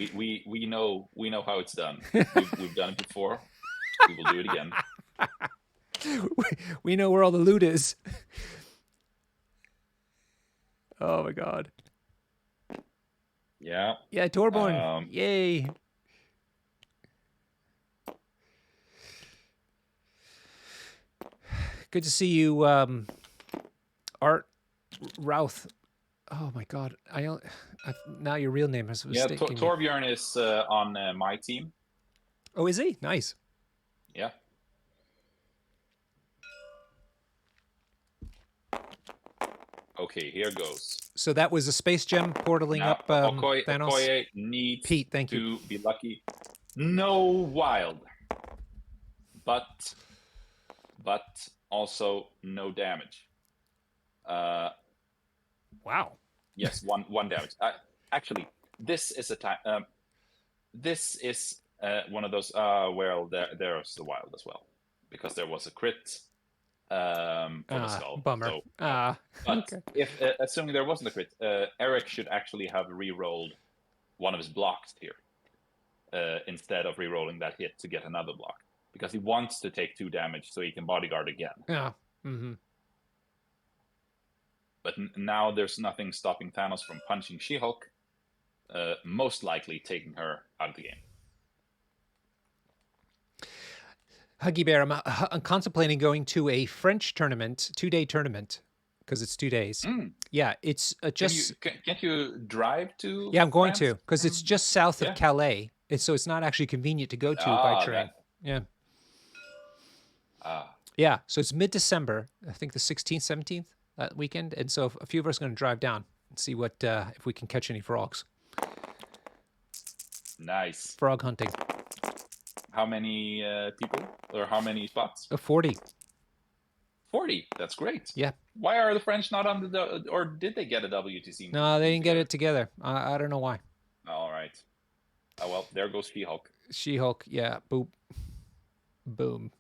we know how it's done. We've done it before. We will do it again. We know where all the loot is. Oh my god. Yeah. Yeah, Torborn. Yay. Good to see you, Art Routh. Oh my god. Now your real name is Torbjörn is on my team. Oh, is he? Nice. Yeah. Okay, here goes. So that was a space gem portaling now, up Thanos. Okoye needs Pete, thank to you. be lucky. No wild, but also no damage. Wow. Yes, one damage. Actually, this is a time. This is one of those. Well, there's the wild as well, because there was a crit for the skull. Bummer. So, but Okay. if assuming there wasn't a crit, Erik should actually have re-rolled one of his blocks here instead of re-rolling that hit to get another block, because he wants to take 2 damage so he can bodyguard again. Yeah. Mm-hmm. But now there's nothing stopping Thanos from punching She-Hulk, most likely taking her out of the game. Huggy Bear, I'm contemplating going to a French tournament, 2-day tournament, because it's 2 days. Yeah, it's just. Can't you drive to? Yeah, I'm going France? to, because it's just south Yeah. of Calais. So it's not actually convenient to go to by train. Yeah. Yeah, so it's mid-December, I think the 16th, 17th, that weekend. And so a few of us are going to drive down and see what if we can catch any frogs. Nice. Frog hunting. How many people, or how many spots? 40. 40. That's great. Yeah. Why are the French not on the, or did they get a WTC? No, they didn't get it together. I don't know why. All right. Oh, well, there goes She-Hulk. She-Hulk, yeah. Boop. Boom.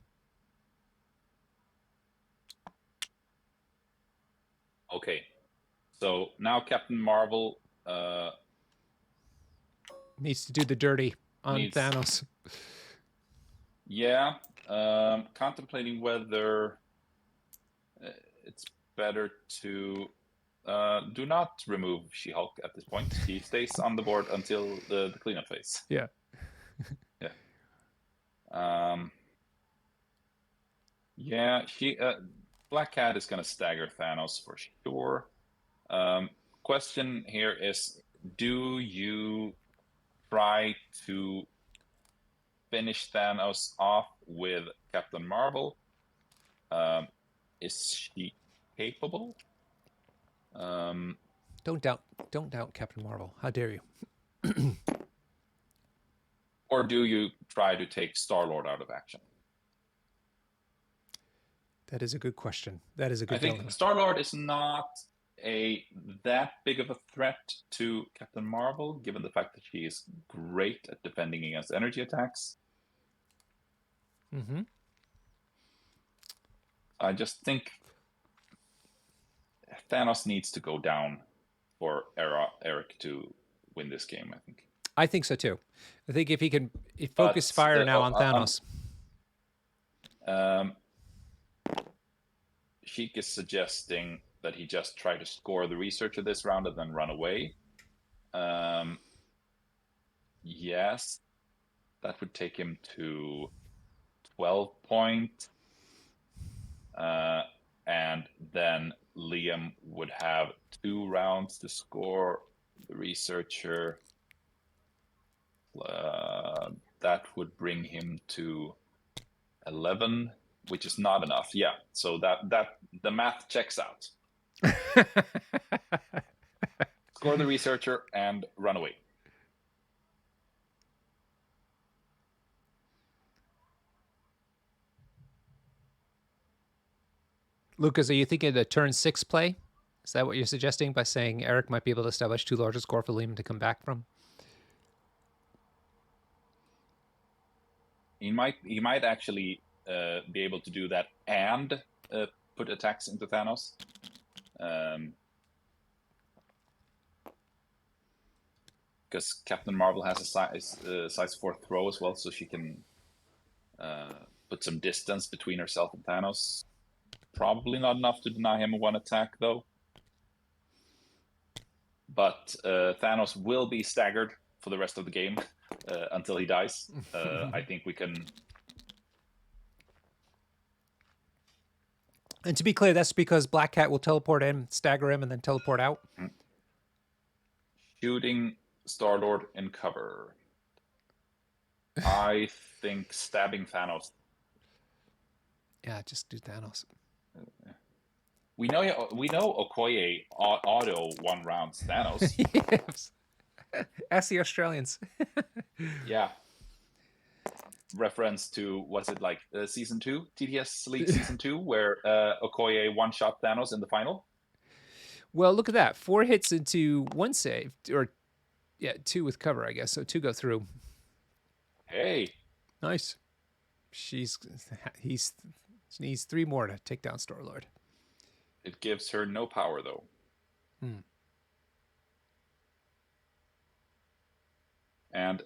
Okay. So now Captain Marvel needs to do the dirty on Thanos. Yeah. Contemplating whether it's better to do not remove She-Hulk at this point. He stays on the board until the cleanup phase. Yeah. Yeah. Black Cat is going to stagger Thanos for sure. Question here is, do you try to finish Thanos off with Captain Marvel? Is she capable? Don't doubt Captain Marvel. How dare you? Or do you try to take Star-Lord out of action? That is a good question. That is a good I think dilemma. Star-Lord is not that big of a threat to Captain Marvel, given the fact that she is great at defending against energy attacks. Mm-hmm. I just think Thanos needs to go down for Erik to win this game, I think. I think so too. I think if he can focus fire now on Thanos. Sheik is suggesting that he just try to score the researcher this round and then run away. Yes, that would take him to 12 points. And then Liam would have 2 rounds to score the researcher. That would bring him to 11, which is not enough. Yeah, so that the math checks out. Score the researcher and run away. Lucas, are you thinking the turn 6 play? Is that what you're suggesting by saying Erik might be able to establish too large a score for Liam to come back from? He might actually be able to do that and put attacks into Thanos. Because Captain Marvel has a size 4 throw as well, so she can put some distance between herself and Thanos. Probably not enough to deny him 1 attack, though. But Thanos will be staggered for the rest of the game until he dies. I think we can... And to be clear, that's because Black Cat will teleport in, stagger him, and then teleport out? Shooting Star-Lord in cover. I think stabbing Thanos. Yeah, just do Thanos. We know Okoye auto 1 rounds Thanos. Yes. Ask the Australians. Yeah. Reference to, was it like season 2, TTS League season 2, where Okoye one-shot Thanos in the final? Well, look at that. 4 hits into 1 save, or yeah, 2 with cover, I guess. So 2 go through. Hey, Nice. He needs 3 more to take down Star-Lord. it gives her no power though. And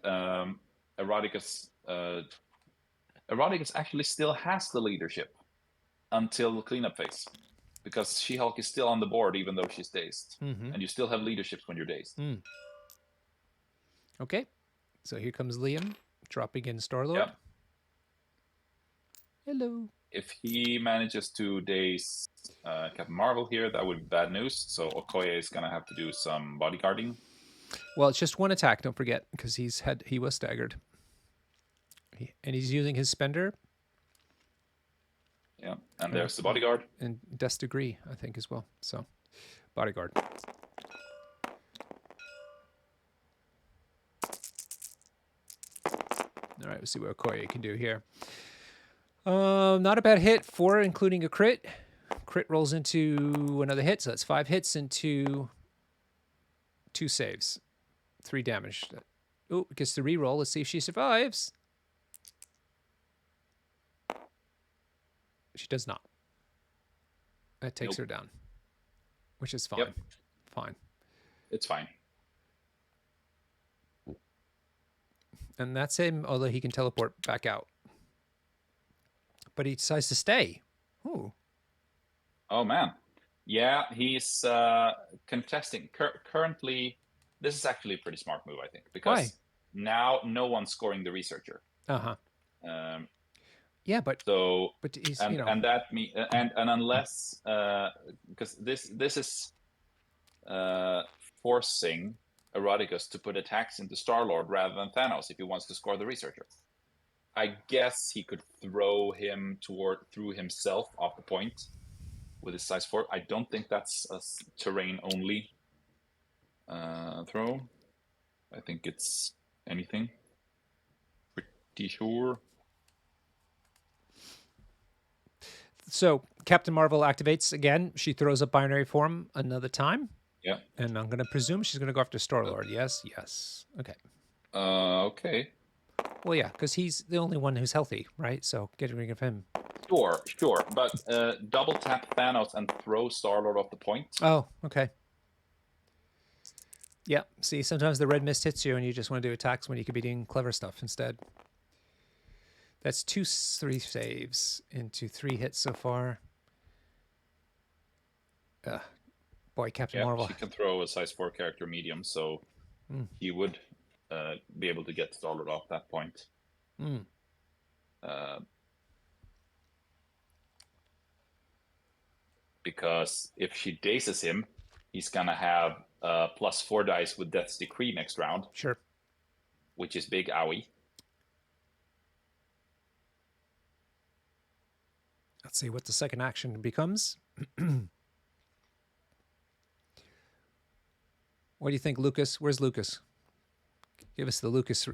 Eroticus actually still has the leadership until the cleanup phase, because She-Hulk is still on the board even though she's dazed, and you still have leadership when you're dazed. Okay, so here comes Liam dropping in Star-Lord. Yep. Hello. If he manages to daze Captain Marvel here, that would be bad news. So Okoye is gonna have to do some bodyguarding. Well, it's just 1 attack. Don't forget, because he was staggered, and he's using his spender. Yeah, and there's the bodyguard. And Death Degree, I think, as well. So, bodyguard. All right, let's see what Okoye can do here. Not a bad hit. 4, including a crit. Crit rolls into another hit, so that's 5 hits into 2 saves. 3 damage. Oh, gets the reroll. Let's see if she survives. She does not. That takes her down, which is fine. Yep. Fine. It's fine. And that's him, although he can teleport back out. But he decides to stay. Ooh. Oh, man. Yeah, he's contesting. Currently, this is actually a pretty smart move, I think, because now no one's scoring the researcher. Uh-huh. Yeah, but he's, and that and unless because this is forcing Eroticus to put attacks into Star-Lord rather than Thanos if he wants to score the researcher. I guess he could throw him through himself off the point with his size 4. I don't think that's a terrain only throw. I think it's anything. Pretty sure. So Captain Marvel activates again. She throws up binary form another time. Yeah. And I'm going to presume she's going to go after Star-Lord. Yes. Okay. Okay. Well, yeah, because he's the only one who's healthy, right? So get rid of him. Sure. But double tap Thanos and throw Star-Lord off the point. Oh, okay. Yeah. See, sometimes the red mist hits you and you just want to do attacks when you could be doing clever stuff instead. That's 3 saves into 3 hits so far. Boy, Captain Marvel. She can throw a size 4 character medium, so he would be able to get Star-Lord off that point. Because if she dazes him, he's gonna have +4 dice with Death's Decree next round. Sure. Which is big owie. Let's see what the second action becomes. What do you think, Lucas? Where's Lucas? Give us the Lucas.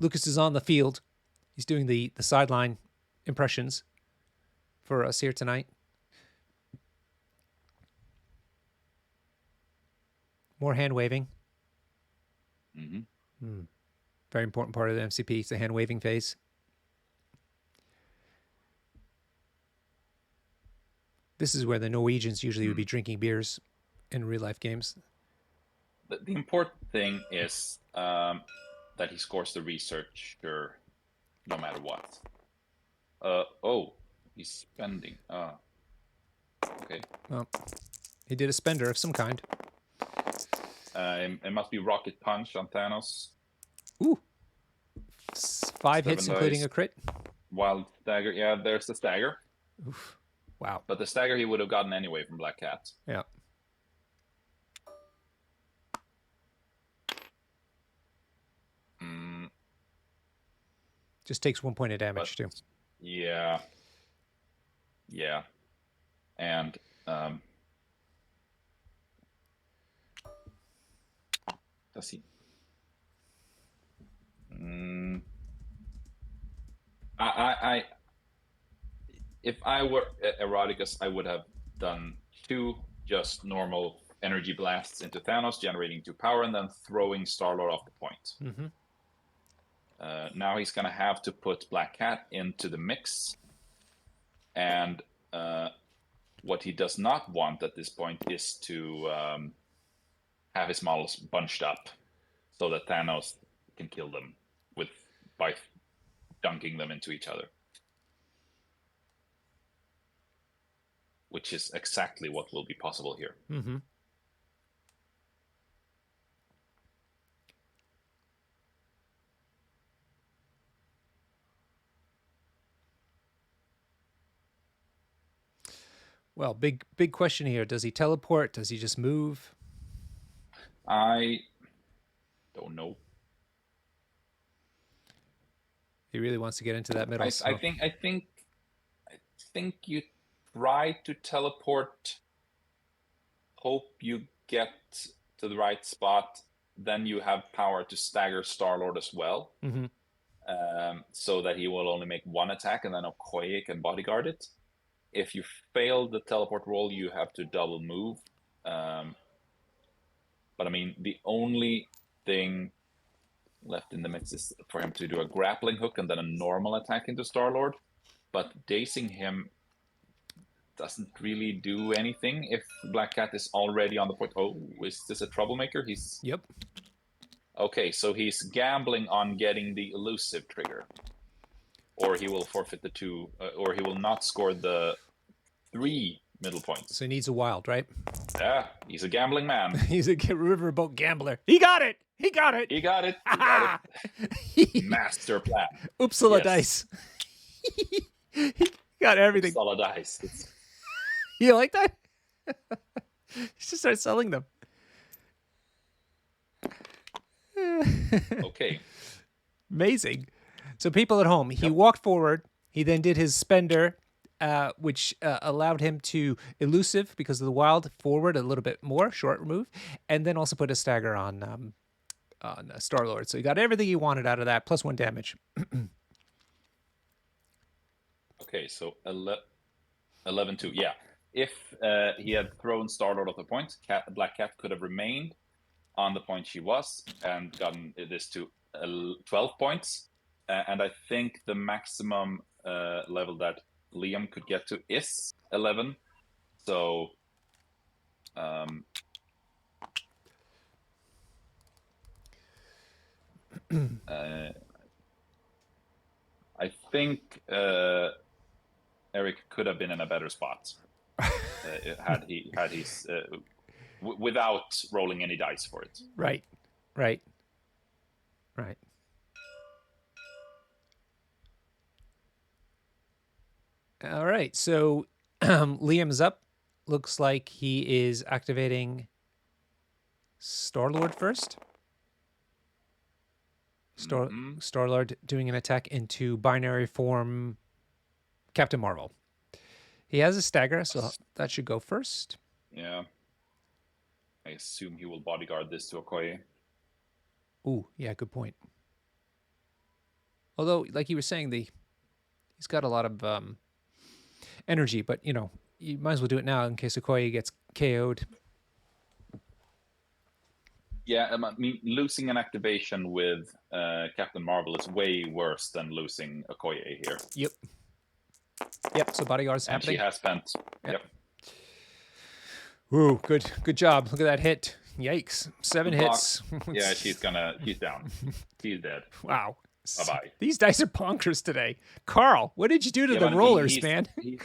Lucas is on the field. He's doing the sideline impressions for us here tonight. More hand waving. Very important part of the MCP. It's the hand waving phase. This is where the Norwegians usually would be drinking beers in real life games. The important thing is that he scores the researcher no matter what. He's spending. Okay. Well, he did a spender of some kind. It must be Rocket Punch on Thanos. Ooh. 5 hits, including a crit. Wild Stagger. Yeah, there's the Stagger. Oof. Wow. But the Stagger he would have gotten anyway from Black Cat. Yeah. Just takes 1 point of damage, too. Yeah. And does he? If I were Eroticus, I would have done 2 just normal energy blasts into Thanos, generating 2 power, and then throwing Star-Lord off the point. Mm-hmm. Now he's going to have to put Black Cat into the mix. And what he does not want at this point is to have his models bunched up so that Thanos can kill them by dunking them into each other. Which is exactly what will be possible here. Mm-hmm. Well, big question here. Does he teleport? Does he just move? I don't know. He really wants to get into that middle. I think you try to teleport, hope you get to the right spot, then you have power to stagger Star-Lord as well. Mm-hmm. So that he will only make one attack and then Okoye can bodyguard it. If you fail the teleport roll, you have to double move. But I mean, the only thing left in the mix is for him to do a grappling hook and then a normal attack into Star-Lord. But dazing him doesn't really do anything if Black Cat is already on the point. Oh, is this a troublemaker? Yep. Okay, so he's gambling on getting the elusive trigger. Or he will forfeit the 2, or he will not score the 3 middle points. So he needs a wild, right? Yeah, he's a gambling man. He's a riverboat gambler. He got it. He got it. He got it. He got it. Master plan. Oopsala dice. He got everything. Oopsala dice. You like that? You should start selling them. Okay. Amazing. So people at home, he walked forward. He then did his spender, which allowed him to elusive because of the wild forward a little bit more, short move, and then also put a stagger on Star-Lord. So he got everything he wanted out of that, plus 1 damage. Okay, so 11-2. Yeah. If he had thrown Star-Lord off the point, Black Cat could have remained on the point she was and gotten this to 12 points. And I think the maximum level that Liam could get to is 11. So I think Erik could have been in a better spot had he's without rolling any dice for it. Right. All right. So Liam's up. Looks like he is activating Star-Lord first. Star-Lord doing an attack into binary form Captain Marvel. He has a stagger, so that should go first. Yeah. I assume he will bodyguard this to Okoye. Ooh, yeah, good point. Although, like you were saying, he's got a lot of energy, but you might as well do it now in case Okoye gets KO'd. Yeah, I mean, losing an activation with Captain Marvel is way worse than losing Okoye here. Yep. So bodyguard's and happening. She has spent. Yep. Ooh, good job. Look at that hit. Yikes. 7 hits. Yeah, she's down. She's dead. Wow. Bye-bye. These dice are bonkers today. Carl, what did you do to the rollers, man? He's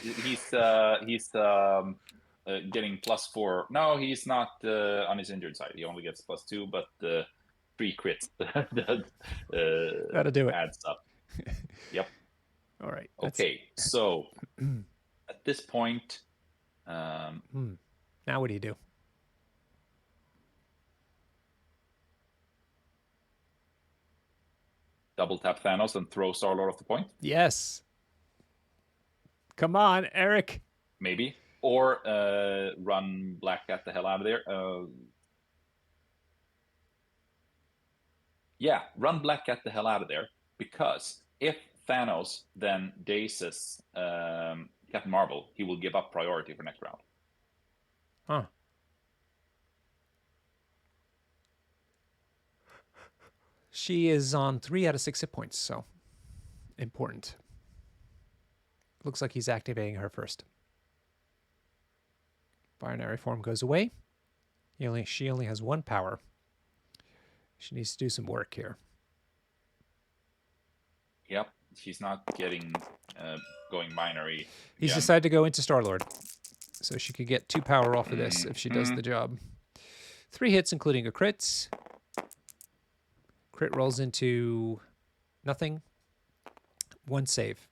getting +4. No, he's not on his injured side. He only gets +2, but 3 crits. That'll do it. Adds up. Yep. All right. Okay, so at this point... Now what do you do? Double tap Thanos and throw Star-Lord off the point? Yes. Come on, Erik. Maybe. Or run Black Cat the hell out of there. Yeah, run Black Cat the hell out of there. Because if Thanos then dazes Captain Marvel, he will give up priority for next round. Huh. She is on 3 out of 6 hit points, so important. Looks like he's activating her first. Binary form goes away. She only has 1 power. She needs to do some work here. Yep, she's not getting going binary. He's again. decided to go into Star-Lord, so she could get 2 power off of this if she does the job. 3 hits, including a crit. Crit rolls into nothing. 1 save.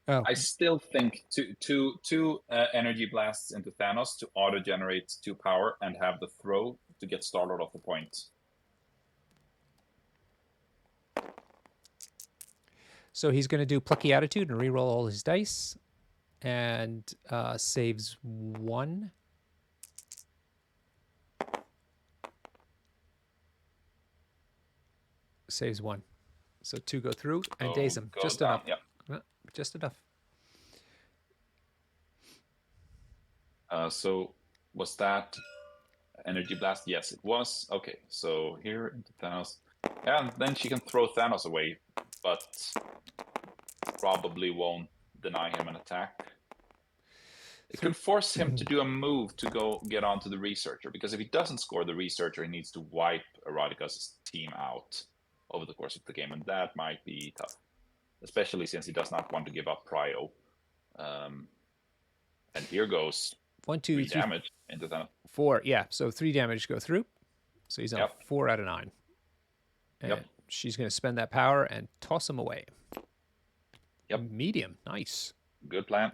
Oh, I still think two energy blasts into Thanos to auto-generate 2 power and have the throw to get Star-Lord off the point. so he's going to do Plucky Attitude and re-roll all his dice, and saves 1. Saves 1. So 2 go through and daze him. Just enough. Yep. Just enough. So was that energy blast? Yes, it was. Okay, so here into Thanos. And then she can throw Thanos away, but probably won't deny him an attack. It could force him to do a move to go get onto the Researcher, because if he doesn't score the Researcher, he needs to wipe Erotica's team out over the course of the game, and that might be tough, especially since he does not want to give up Prio. And here goes 1, 2, 3 3, damage into Thanos. 4. Yeah, so 3 damage go through. So he's on Yep. 4 out of 9. And Yep. she's going to spend that power and toss him away. Yep. Medium. Nice. Good plan.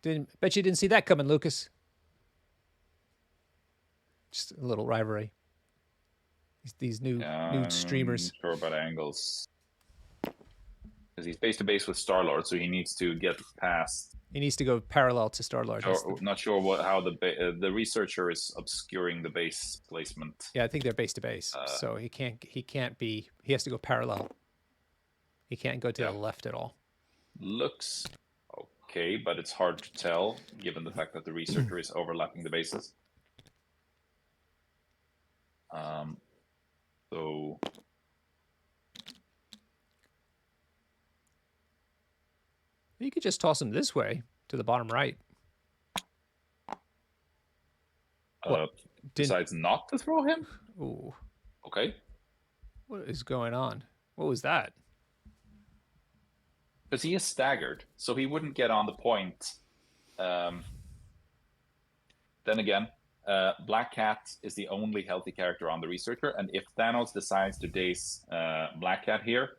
Bet you didn't see that coming, Lucas. Just a little rivalry. These new streamers. Sure about angles. Because he's base to base with Star-Lord, so he needs to get past. He needs to go parallel to Star-Lord. Not sure how the Researcher is obscuring the base placement. Yeah, I think they're base to base, so he can't be. He has to go parallel. He can't go to the left at all. Looks okay, but it's hard to tell given the fact that the Researcher is overlapping the bases. So you could just toss him this way to the bottom right. Decides not to throw him? Ooh. Okay. What is going on? What was that? Because he is staggered, so he wouldn't get on the point. Then again, Black Cat is the only healthy character on the Researcher, and if Thanos decides to daze Black Cat here,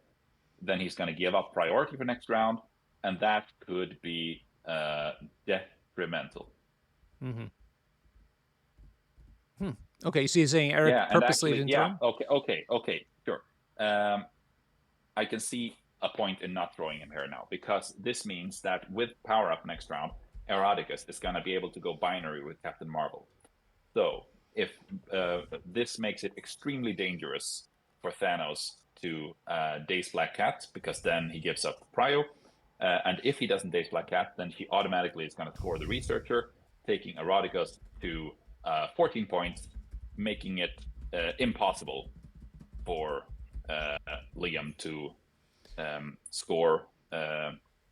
then he's going to give up priority for next round, and that could be detrimental. Okay, so you're saying Erik purposely didn't throw him? Okay, sure. I can see a point in not throwing him here now, because this means that with power up next round, Eroticus is going to be able to go binary with Captain Marvel. So if this makes it extremely dangerous for Thanos to daze Black Cat, because then he gives up Prio, and if he doesn't daze Black Cat, then he automatically is going to score the Researcher, taking Eroticus to 14 points, making it impossible for Liam to score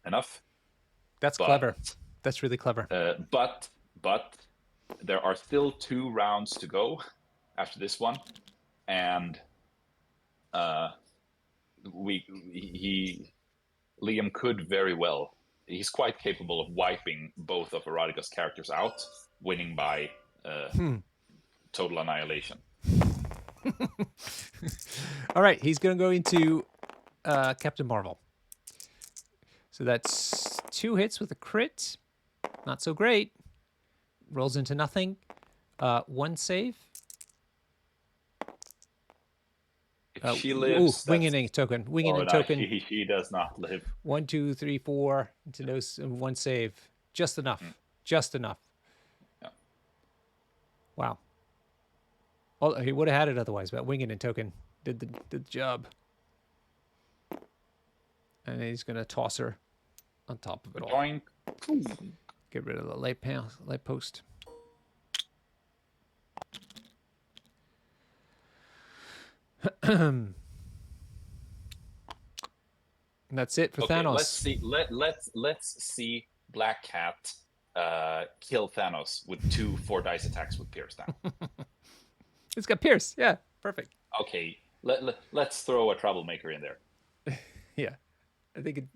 enough. That's clever. That's really clever. But there are still 2 rounds to go after this one, and Liam could very well. He's quite capable of wiping both of Erotica's characters out, winning by total annihilation. All right, he's going to go into Captain Marvel. So that's 2 hits with a crit. Not so great. Rolls into nothing. 1 save. If she lives, winging token. Winging token. She does not live. 1, 2, 3, 4 into those 1 save. Just enough. Just enough. Yeah. Wow. Well, he would have had it otherwise, but winging and token did the job. And he's gonna toss her on top of it all. Get rid of the light post. And that's it for Okay, Thanos. let's see Black Cat kill Thanos with 2 4-dice attacks with Pierce down. It's got Pierce. Yeah, perfect. Okay, let's throw a troublemaker in there Yeah, I think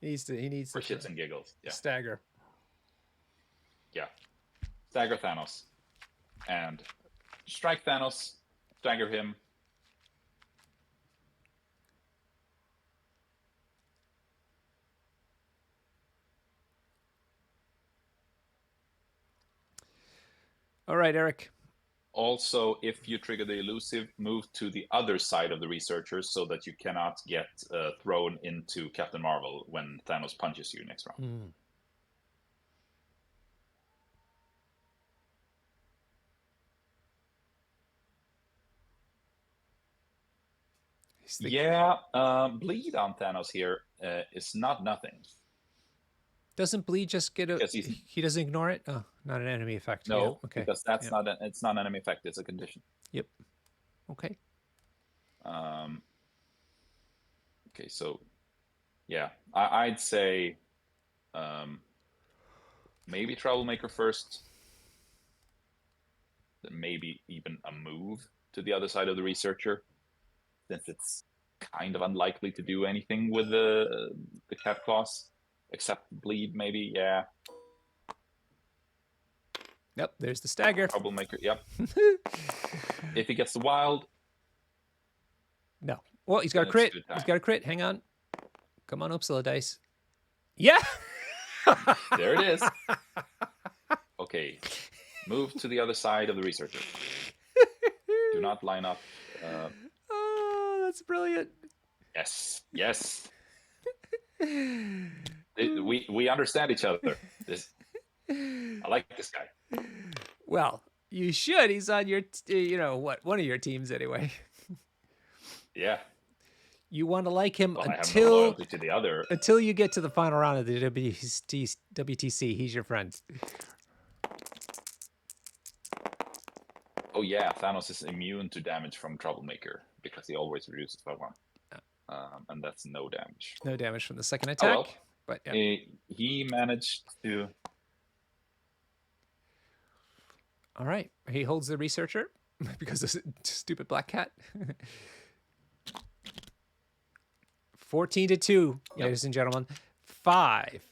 he needs for to shits and giggles. Yeah, stagger. yeah. Stagger Thanos and strike Thanos. Stagger him. All right, Eric. Also, if you trigger the elusive, move to the other side of the researchers so that you cannot get thrown into Captain Marvel when Thanos punches you next round. Mm. Yeah, bleed on Thanos here is not nothing. Doesn't bleed just get a? Because He doesn't ignore it. Oh, not an enemy effect. No, Yeah, okay. because that's not it's not an enemy effect. It's a condition. Yep. Okay. Okay, so yeah, I'd say maybe Troublemaker first, then maybe even a move to the other side of the researcher, since it's kind of unlikely to do anything with the cat claws, except bleed maybe. Yeah. Yep. There's the stagger. Troublemaker. Yep. If he gets the wild. No. Well, he's got a Then it's crit. good time. He's got a crit. Hang on. Come on, Uppsala dice. Yeah. There it is. Okay. Move to the other side of the researcher. Do not line up. Oh, that's brilliant. Yes. Yes. We understand each other. I like this guy. Well, you should. He's on your, one of your teams anyway. Yeah. You want to like him Well, I have no until loyalty to the other. until you get to the final round of the WTC. He's your friend. Oh yeah, Thanos is immune to damage from Troublemaker because he always reduces by 1. And that's no damage. No damage from the second attack. well. But yeah. He managed to. All right. He holds the researcher because of stupid black cat. 14-2, ladies and gentlemen. 5.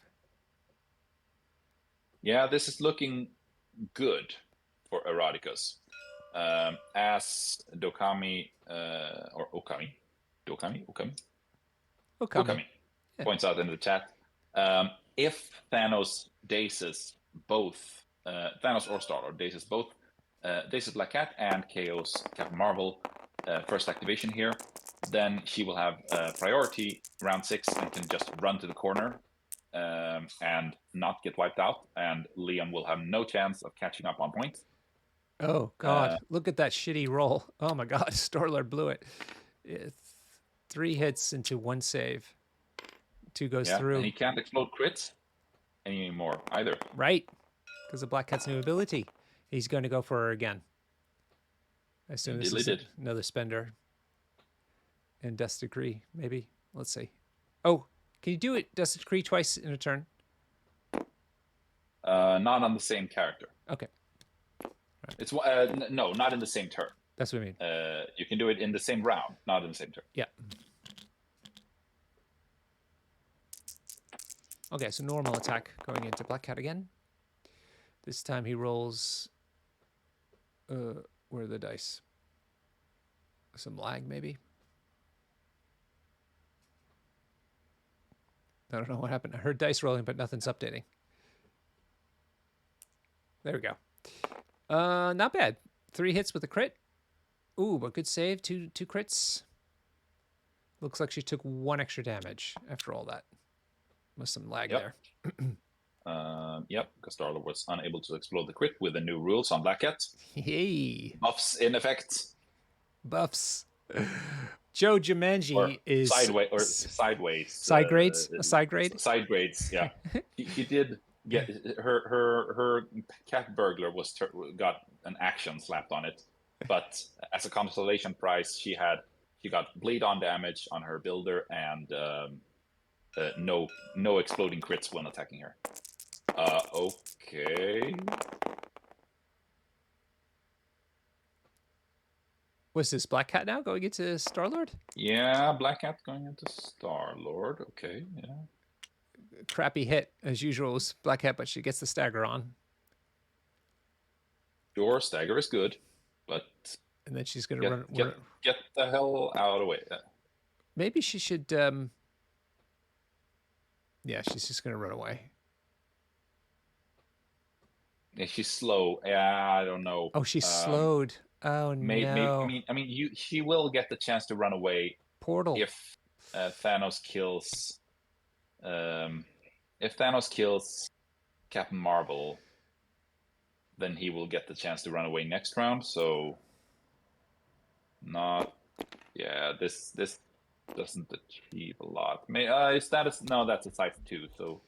Yeah, this is looking good for Eroticus. As Dokami or Okami. Okami points out in the chat. If Thanos dazes both Thanos or Star Lord dazes both dazes Black Cat and KOs Captain Marvel first activation here, then she will have priority round 6 and can just run to the corner and not get wiped out, and Liam will have no chance of catching up on points. Oh God! Look at that shitty roll. Oh my God! Star-Lord blew it. 3 hits into 1 save. 2 goes through. And he can't explode crits anymore either. Right, because of Black Cat's new ability. He's going to go for her again. I assume this is another spender. And Dust Decree, maybe. Let's see. Oh, can you do it, Dust Decree, twice in a turn? Not on the same character. Okay. Right. It's no, not in the same turn. That's what I mean. You can do it in the same round, not in the same turn. Yeah. Okay, so normal attack going into Black Cat again. This time he rolls. Where are the dice? Some lag, maybe. I don't know what happened. I heard dice rolling, but nothing's updating. There we go. Not bad. 3 hits with a crit. Ooh, but good save. Two crits. Looks like she took 1 extra damage after all that. With some lag there. Yep, because Star-Lord was unable to explode the crit with the new rules on Black Cat. Hey. Buffs in effect. Buffs. Joe Jumanji is sideways. Side grades? A side grade? Side grades, yeah. he did get her cat burglar got an action slapped on it, but as a consolation prize, she she got bleed on damage on her builder and no exploding crits when attacking her. Okay. Was this Black Cat now going into Star-Lord? Yeah, Black Cat going into Star-Lord. Okay, yeah. Crappy hit, as usual, was Black Cat, but she gets the stagger on. Sure, stagger is good, but And then she's going to get the hell out of the way. Maybe she should... Yeah, she's just going to run away. Yeah, she's slow. Yeah, I don't know. Oh, she's slowed. Oh, no. She will get the chance to run away Portal. if Thanos kills. If Thanos kills Captain Marvel, then he will get the chance to run away next round. So, not. Yeah, this doesn't achieve a lot. Is that no? That's a size 2. So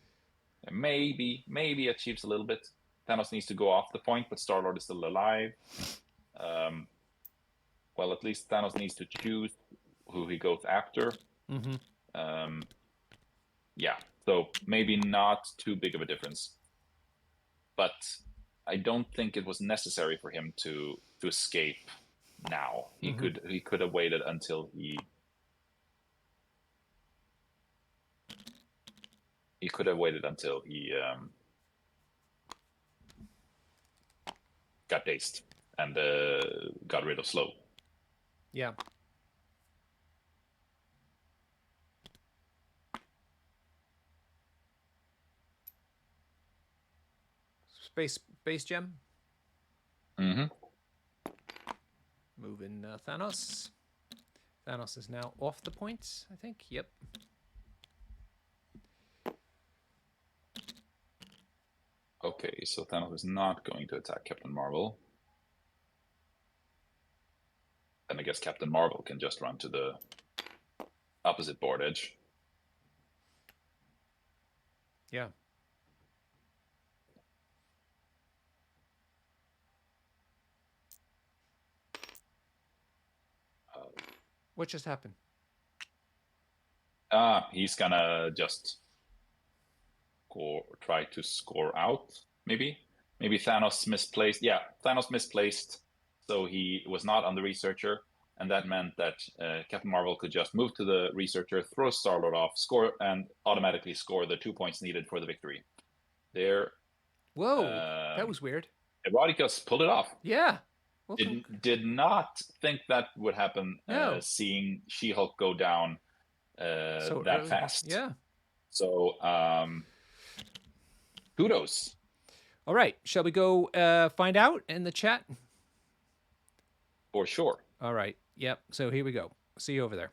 maybe achieves a little bit. Thanos needs to go off the point, but Star-Lord is still alive. Well, at least Thanos needs to choose who he goes after. Mm-hmm. Yeah, so maybe not too big of a difference. But I don't think it was necessary for him to escape now. He could have waited until he got dazed and got rid of slow. Yeah. Space gem. Mm-hmm. Moving Thanos. Thanos is now off the point, I think. Yep. Okay, so Thanos is not going to attack Captain Marvel. And I guess Captain Marvel can just run to the opposite board edge. Yeah. What just happened? He's gonna just try to score out, maybe. Maybe Thanos misplaced. Yeah, Thanos misplaced, so he was not on the researcher, and that meant that Captain Marvel could just move to the researcher, throw Star-Lord off, score, and automatically score the 2 points needed for the victory. There. Whoa, that was weird. Eroticus pulled it off. Yeah. Well, did not think that would happen. No. Seeing She-Hulk go down so that early. Fast. Yeah. So kudos. All right, shall we go find out in the chat? For sure. All right. Yep. So here we go. See you over there.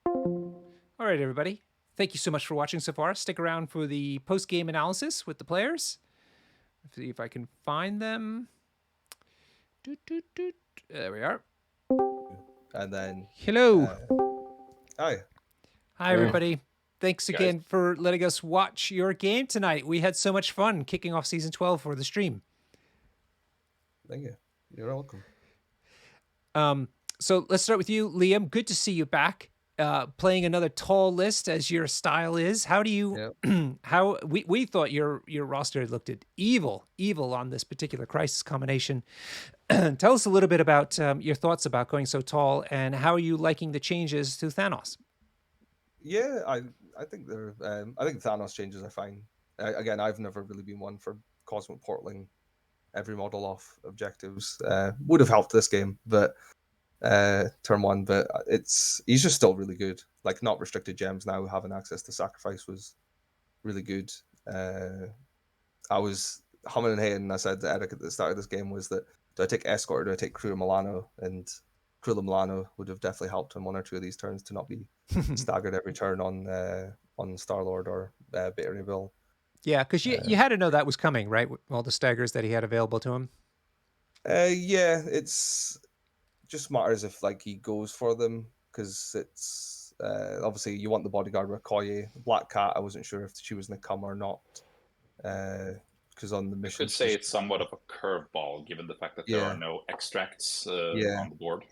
All right, everybody. Thank you so much for watching so far. Stick around for the post-game analysis with the players. Let's see if I can find them. There we are. And then... Hello. Hi. Hi, everybody. Thanks again for letting us watch your game tonight. We had so much fun kicking off Season 12 for the stream. Thank you. You're welcome. So let's start with you, Liam. Good to see you back. Playing another tall list as your style is. How do you? Yep. How we thought your roster looked evil on this particular crisis combination. Tell us a little bit about your thoughts about going so tall, and how are you liking the changes to Thanos? Yeah, I think they're I think Thanos changes are fine. Again, I've never really been one for cosmic portaling every model off objectives. Would have helped this game, but turn 1, but he's just still really good. Like, not restricted gems now, having access to sacrifice was really good. I was humming and haying, and I said to Erik at the start of this game was that, do I take Escort or do I take Crew Milano? And Crew Milano would have definitely helped on 1 or 2 of these turns to not be staggered every turn on Star-Lord or Beta Ray Bill. Yeah, because you had to know that was coming, right? With all the staggers that he had available to him. Yeah, it's just matters if like he goes for them, because it's obviously you want the bodyguard with Okoye. Black Cat, I wasn't sure if she was going to come or not, because on the mission I could say it's somewhat of a curveball given the fact that there are no extracts on the board.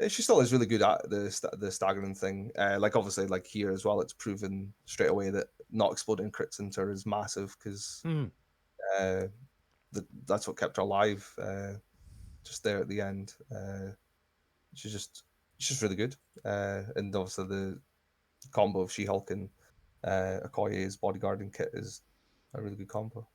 She still is really good at the staggering thing. Like obviously, like here as well, it's proven straight away that not exploding crits into her is massive because Mm. uh, that's what kept her alive. Just there at the end, she's just really good. And obviously the combo of She-Hulk and Okoye's bodyguarding kit is a really good combo.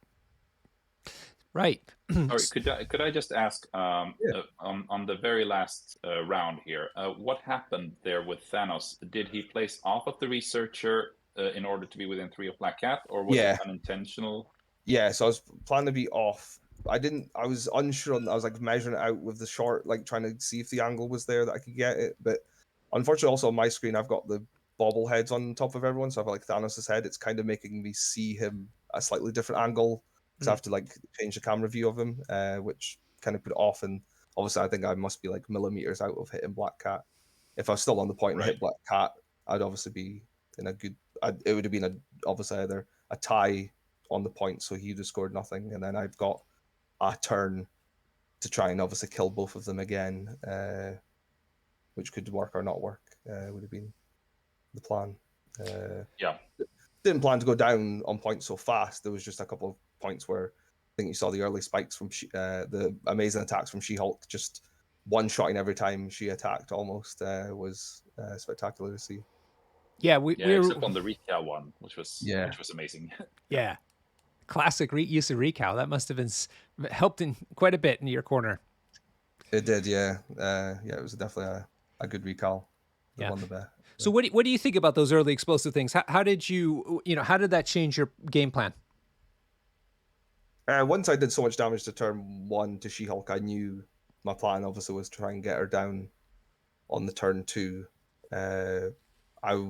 Right. Sorry, could I just ask Yeah. on the very last round here, what happened there with Thanos? Did he place off of the researcher in order to be within 3 of Black Cat, or was it Yeah. unintentional? Yeah, so I was planning to be off. I was unsure I was like measuring it out with the short, like trying to see if the angle was there that I could get it. But unfortunately, also on my screen, I've got the bobbleheads on top of everyone. So I've got like Thanos' head. It's kind of making me see him at a slightly different angle. So I have to like change the camera view of him, which kind of put it off. And obviously, I think I must be like millimeters out of hitting Black Cat. If I was still on the point and Right. hit Black Cat, I'd obviously be in a good. It would have been obviously either a tie on the point, so he'd have scored nothing, and then I've got a turn to try and obviously kill both of them again, which could work or not work. Would have been the plan. Yeah. Didn't plan to go down on points so fast. There was just a couple of points where I think you saw the early spikes from the amazing attacks from She-Hulk, just one-shotting every time she attacked almost was spectacular to see. Yeah, Yeah, we're except on the Recal one, which was Yeah. amazing. yeah, classic use of recal. That must have been helped in quite a bit in your corner. It did, yeah. Yeah, it was definitely a good recall. The Yeah. one the best. So what do you think about those early explosive things? How did how did that change your game plan? Once I did so much damage to turn one to She-Hulk, I knew my plan obviously was to try and get her down on the turn two. I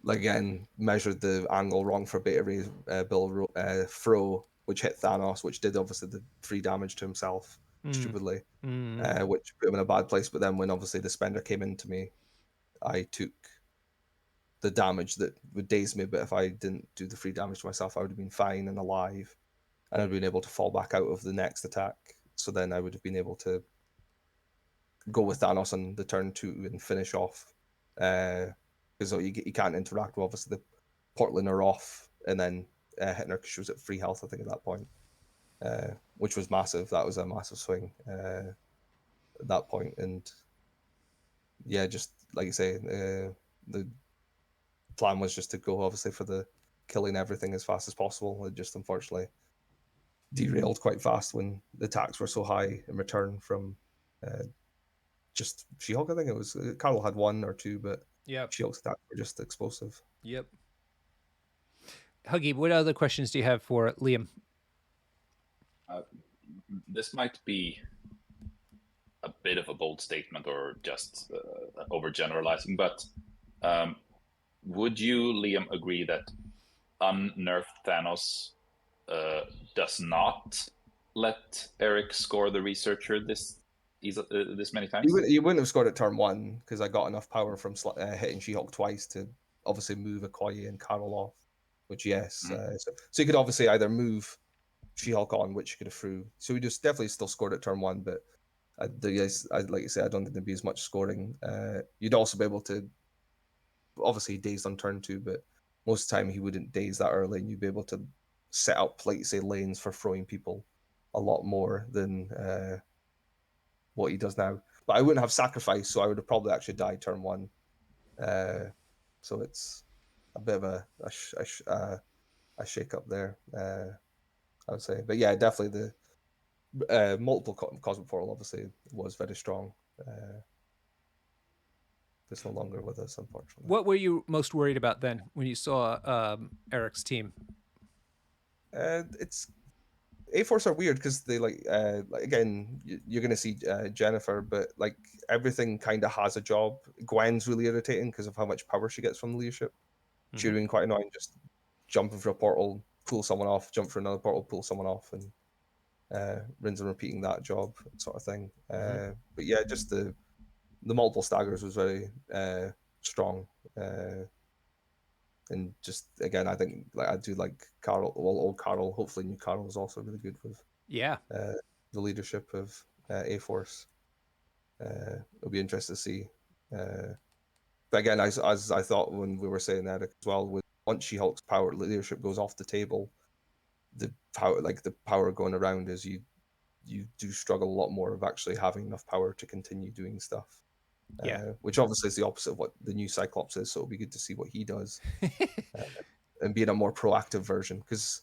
again measured the angle wrong for Beta Ray Bill throw, which hit Thanos, which did obviously the free damage to himself stupidly, which put him in a bad place. But then when obviously the spender came into me, I took the damage that would daze me. But if I didn't do the free damage to myself, I would have been fine and alive, and I'd been able to fall back out of the next attack. So then I would have been able to go with Thanos on the turn two and finish off. Because you can't interact with obviously the Portland are off and then hitting her because she was at free health, I think, at that point, which was massive. That was a massive swing at that point. And yeah, just like you say, the plan was just to go obviously for the killing everything as fast as possible. It just unfortunately derailed quite fast when the attacks were so high in return from just She-Hulk. I think it was Carol had one or two, but Yep. She-Hulk's attacks were just explosive. Yep. Huggy, what other questions do you have for Liam? This might be a bit of a bold statement or just overgeneralizing, but would you, Liam, agree that unnerfed Thanos does not let Erik score the researcher this many times? You wouldn't have scored at turn one because I got enough power from hitting She-Hulk twice to obviously move Okoye and Carol off. Which yes, so you could obviously either move She-Hulk on, which you could have through. So we just definitely still scored at turn one, but like you said, I don't think there'd be as much scoring. You'd also be able to obviously dazed on turn two, but most of the time he wouldn't daze that early, and you'd be able to set up, like you say, lanes for throwing people a lot more than what he does now. But I wouldn't have sacrifice, so I would have probably actually died turn one. So it's a bit of a shake up there, I would say. But yeah, definitely the multiple cosmic portal obviously was very strong. It's no longer with us, unfortunately. What were you most worried about then when you saw Eric's team? It's A-Force are weird because they like again you're gonna see Jennifer, but like everything kind of has a job. Gwen's really irritating because of how much power she gets from the leadership. She would have been quite annoying just jumping for a portal, pull someone off, jump for another portal, pull someone off, and rinse and repeating that job sort of thing. But yeah, just the multiple staggers was very strong. And just again, I think like I do like Carol, well, old Carol. Hopefully, new Carol is also really good with Yeah. the leadership of A Force. It'll be interesting to see. But again, as I thought when we were saying that as well, once She-Hulk's power leadership goes off the table, the power going around is you do struggle a lot more of actually having enough power to continue doing stuff. Yeah. Which obviously is the opposite of what the new Cyclops is. So it'll be good to see what he does and being a more proactive version. Because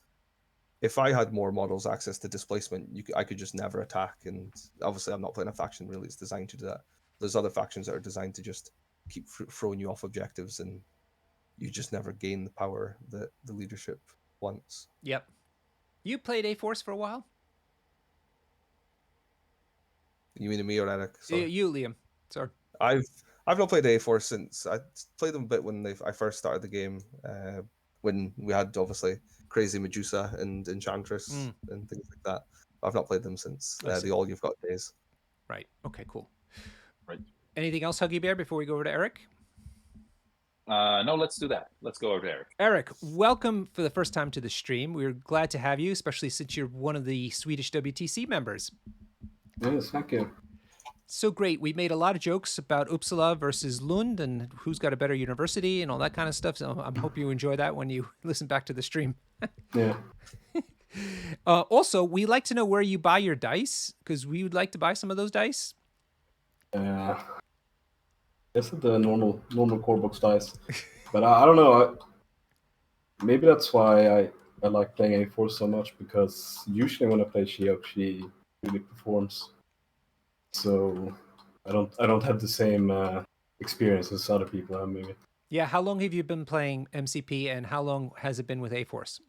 if I had more models access to displacement, I could just never attack. And obviously, I'm not playing a faction really. It's designed to do that. There's other factions that are designed to just keep throwing you off objectives, and you just never gain the power that the leadership wants. Yep. You played A-Force for a while? You mean me or Erik? Sorry. You, Liam. Sorry. I've not played A4 since I played them a bit when I first started the game. When we had obviously Crazy Medusa and Enchantress and things like that. I've not played them since the All You've Got days. Right. Okay. Cool. Right. Anything else, Huggy Bear, before we go over to Erik? No, let's do that. Let's go over to Erik. Erik, welcome for the first time to the stream. We're glad to have you, especially since you're one of the Swedish WTC members. Yes, thank you. So great. We made a lot of jokes about Uppsala versus Lund and who's got a better university and all that kind of stuff. So I hope you enjoy that when you listen back to the stream. Yeah. Also, we like to know where you buy your dice because we would like to buy some of those dice. This is the normal core box dice, but I don't know. Maybe that's why I like playing A4 so much, because usually when I play She-Hulk, she really performs. So I don't have the same experience as other people have, maybe. Yeah. How long have you been playing MCP, and how long has it been with A-Force?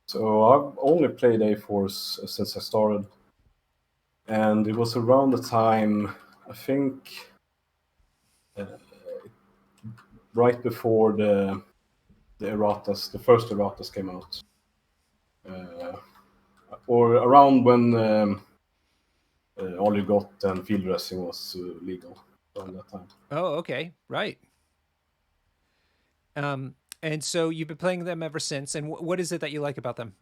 So I've only played A-Force since I started, and it was around the time, I think, right before the erratas, the first erratas came out, or around when All You Got and field dressing was legal around that time. Oh, okay. Right. And so you've been playing them ever since. And what is it that you like about them?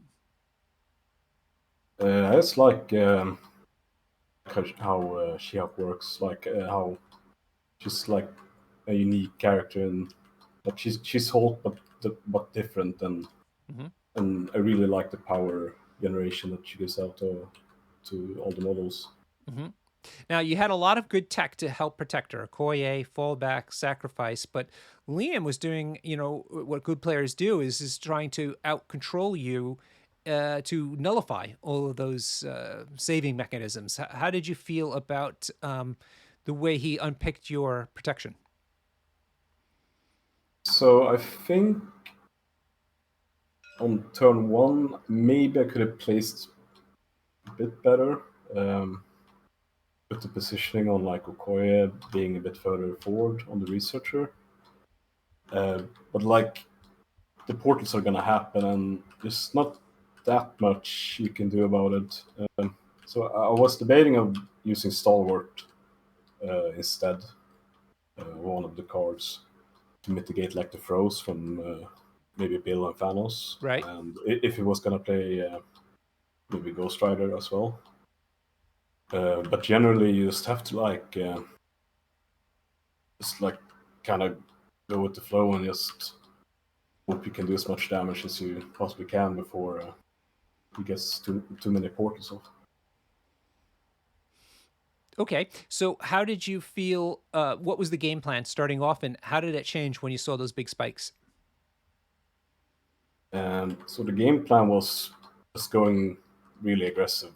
It's like how She-Hulk works, like how she's like a unique character, and like she's Hulk but different, and I really like the power generation that she gives out to all the models. Now, you had a lot of good tech to help protect her. Koye, fallback, sacrifice. But Liam was doing, what good players do is trying to out-control you to nullify all of those saving mechanisms. How did you feel about the way he unpicked your protection? So I think on turn 1, maybe I could have placed a bit better. With the positioning on like Okoye being a bit further forward on the researcher. But like the portals are gonna happen, and there's not that much you can do about it. So I was debating of using Stalwart instead, one of the cards, to mitigate like the throws from maybe Bill and Thanos. Right. And if he was gonna play maybe Ghost Rider as well. But generally, you just have to just kind of go with the flow and just hope you can do as much damage as you possibly can before he gets too many portals off. Okay, so how did you feel? What was the game plan starting off, and how did it change when you saw those big spikes? And so the game plan was just going really aggressive.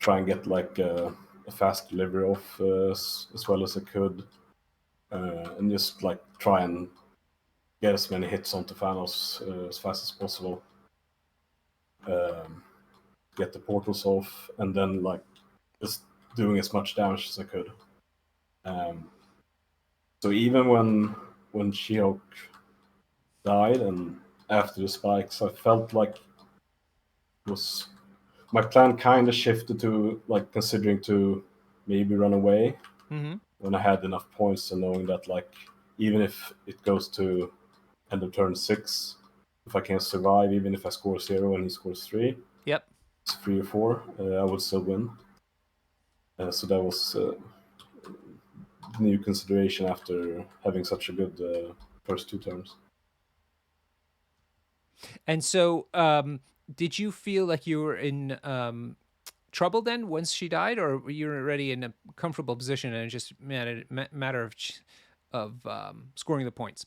Try and get like a fast delivery off as well as I could, and just like try and get as many hits onto Thanos as fast as possible. Get the portals off, and then like just doing as much damage as I could. So even when She-Hulk died and after the spikes, I felt like it was my plan kind of shifted to like considering to maybe run away when I had enough points, and knowing that like even if it goes to end of turn 6, if I can survive, even if I score 0 and he scores 3, Yep, it's 3 or 4, I would still win. So that was new consideration after having such a good first 2 turns. And so, did you feel like you were in trouble then once she died, or were you already in a comfortable position and it just matter of scoring the points?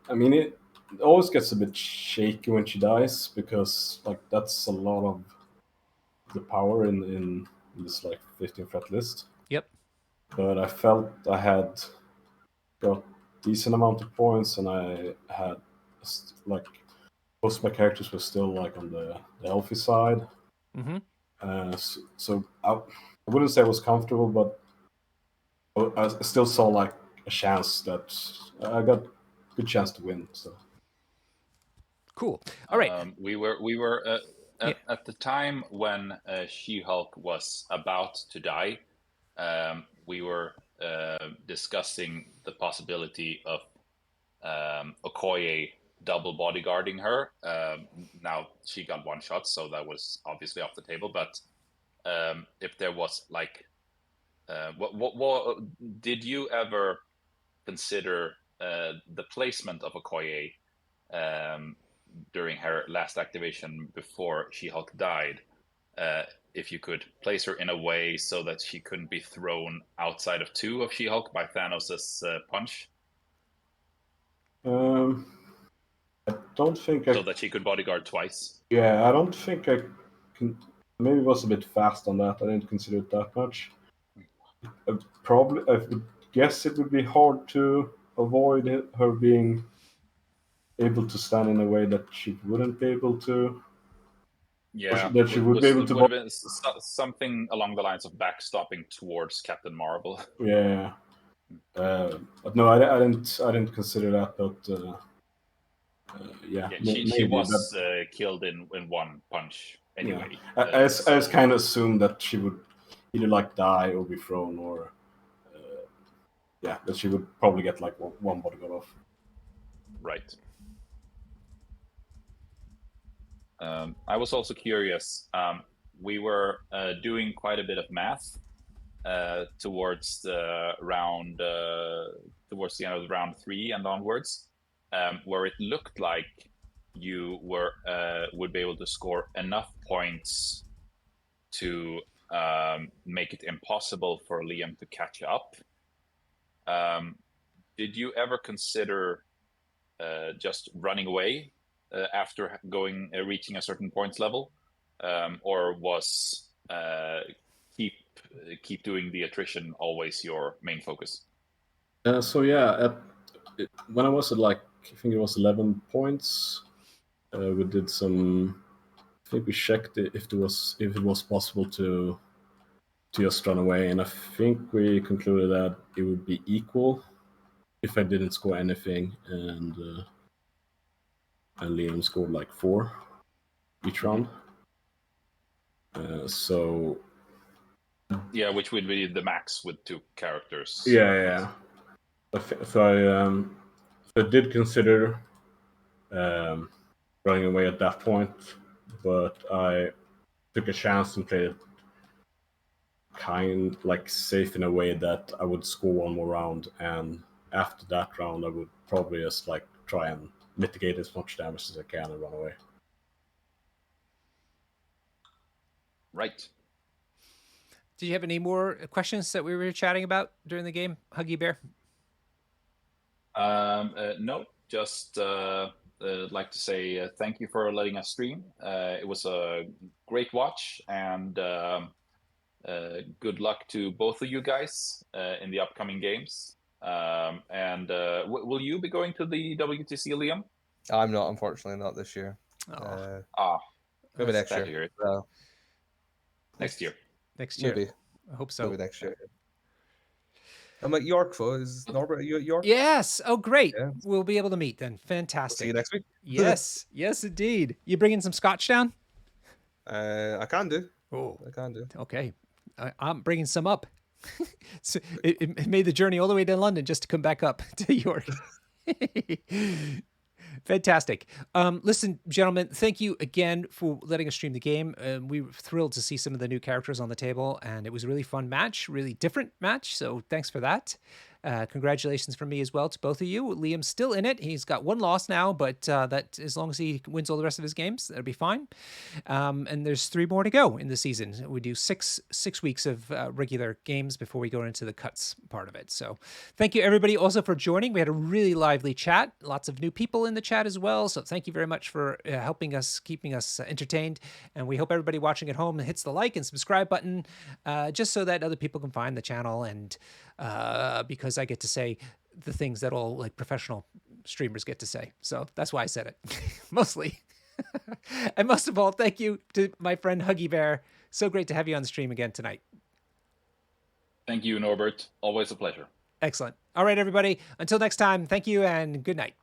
I mean, it always gets a bit shaky when she dies because like that's a lot of the power in this like 15 threat list. Yep. But I felt I had got decent amount of points, and I had like most of my characters were still like on the healthy side. Mm-hmm. So I wouldn't say I was comfortable, but I still saw like a chance that I got a good chance to win. So Cool. All right. We were Yeah. at the time when She-Hulk was about to die. We were discussing the possibility of Okoye double bodyguarding her. Now she got one shot, so that was obviously off the table. But if there was like, what did you ever consider the placement of Okoye during her last activation before She-Hulk died? If you could place her in a way so that she couldn't be thrown outside of 2 of She-Hulk by Thanos' punch, I don't think so that she could bodyguard twice. Yeah, I don't think I can. Maybe it was a bit fast on that. I didn't consider it that much. Probably, I would guess it would be hard to avoid her being able to stand in a way that she wouldn't be able to. Yeah, That she would be able to. would have been something along the lines of backstopping towards Captain Marvel. Yeah, but no, I didn't consider that. But yeah, Yeah, maybe. she was killed in one punch anyway. Yeah. I just kind of assumed that she would either like die or be thrown, or yeah, that she would probably get like one bodyguard off. Right. I was also curious. We were doing quite a bit of math towards the round, towards the end of round 3 and onwards, where it looked like you were would be able to score enough points to make it impossible for Liam to catch up. Did you ever consider just running away after reaching a certain points level, or was keep doing the attrition always your main focus? So yeah, when I was at like I think it was 11 points, we did some. I think we checked if it was possible to just run away, and I think we concluded that it would be equal if I didn't score anything, and Liam scored like 4 each round. So yeah, which would be the max with 2 characters. Yeah. So I did consider running away at that point, but I took a chance and played it kind like safe in a way that I would score one more round, and after that round I would probably just like try and mitigate as much damage as I can and run away. Right. Did you have any more questions that we were chatting about during the game, Huggy Bear? No, just like to say thank you for letting us stream. It was a great watch, and good luck to both of you guys in the upcoming games. And will you be going to the WTC, Liam? I'm not, unfortunately, not this year. Maybe next sad to year. hear it. Next year. Next year. Maybe. I hope so. Maybe next year. I'm at York, though. Is Norbert, are you at York? Yes. Oh, great. Yeah. We'll be able to meet then. Fantastic. See you next week. Yes. Yes, indeed. You bringing some scotch down? I can do. Oh, I can do. okay. I'm bringing some up. So it made the journey all the way to London just to come back up to York. Fantastic. Listen, gentlemen, thank you again for letting us stream the game. We were thrilled to see some of the new characters on the table, and it was a really fun match, really different match. So thanks for that. Congratulations from me as well to both of you. Liam's still in it. He's got one loss now, but that as long as he wins all the rest of his games, that'll be fine. And there's 3 more to go in the season. We do six weeks of regular games before we go into the cuts part of it. So thank you everybody also for joining. We had a really lively chat. Lots of new people in the chat as well. So thank you very much for helping us, keeping us entertained. And we hope everybody watching at home hits the like and subscribe button just so that other people can find the channel. And because I get to say the things that all like professional streamers get to say. So that's why I said it mostly. And most of all, thank you to my friend Huggy Bear. So great to have you on the stream again tonight. Thank you, Norbert. Always a pleasure. Excellent. All right, everybody. Until next time, thank you and good night.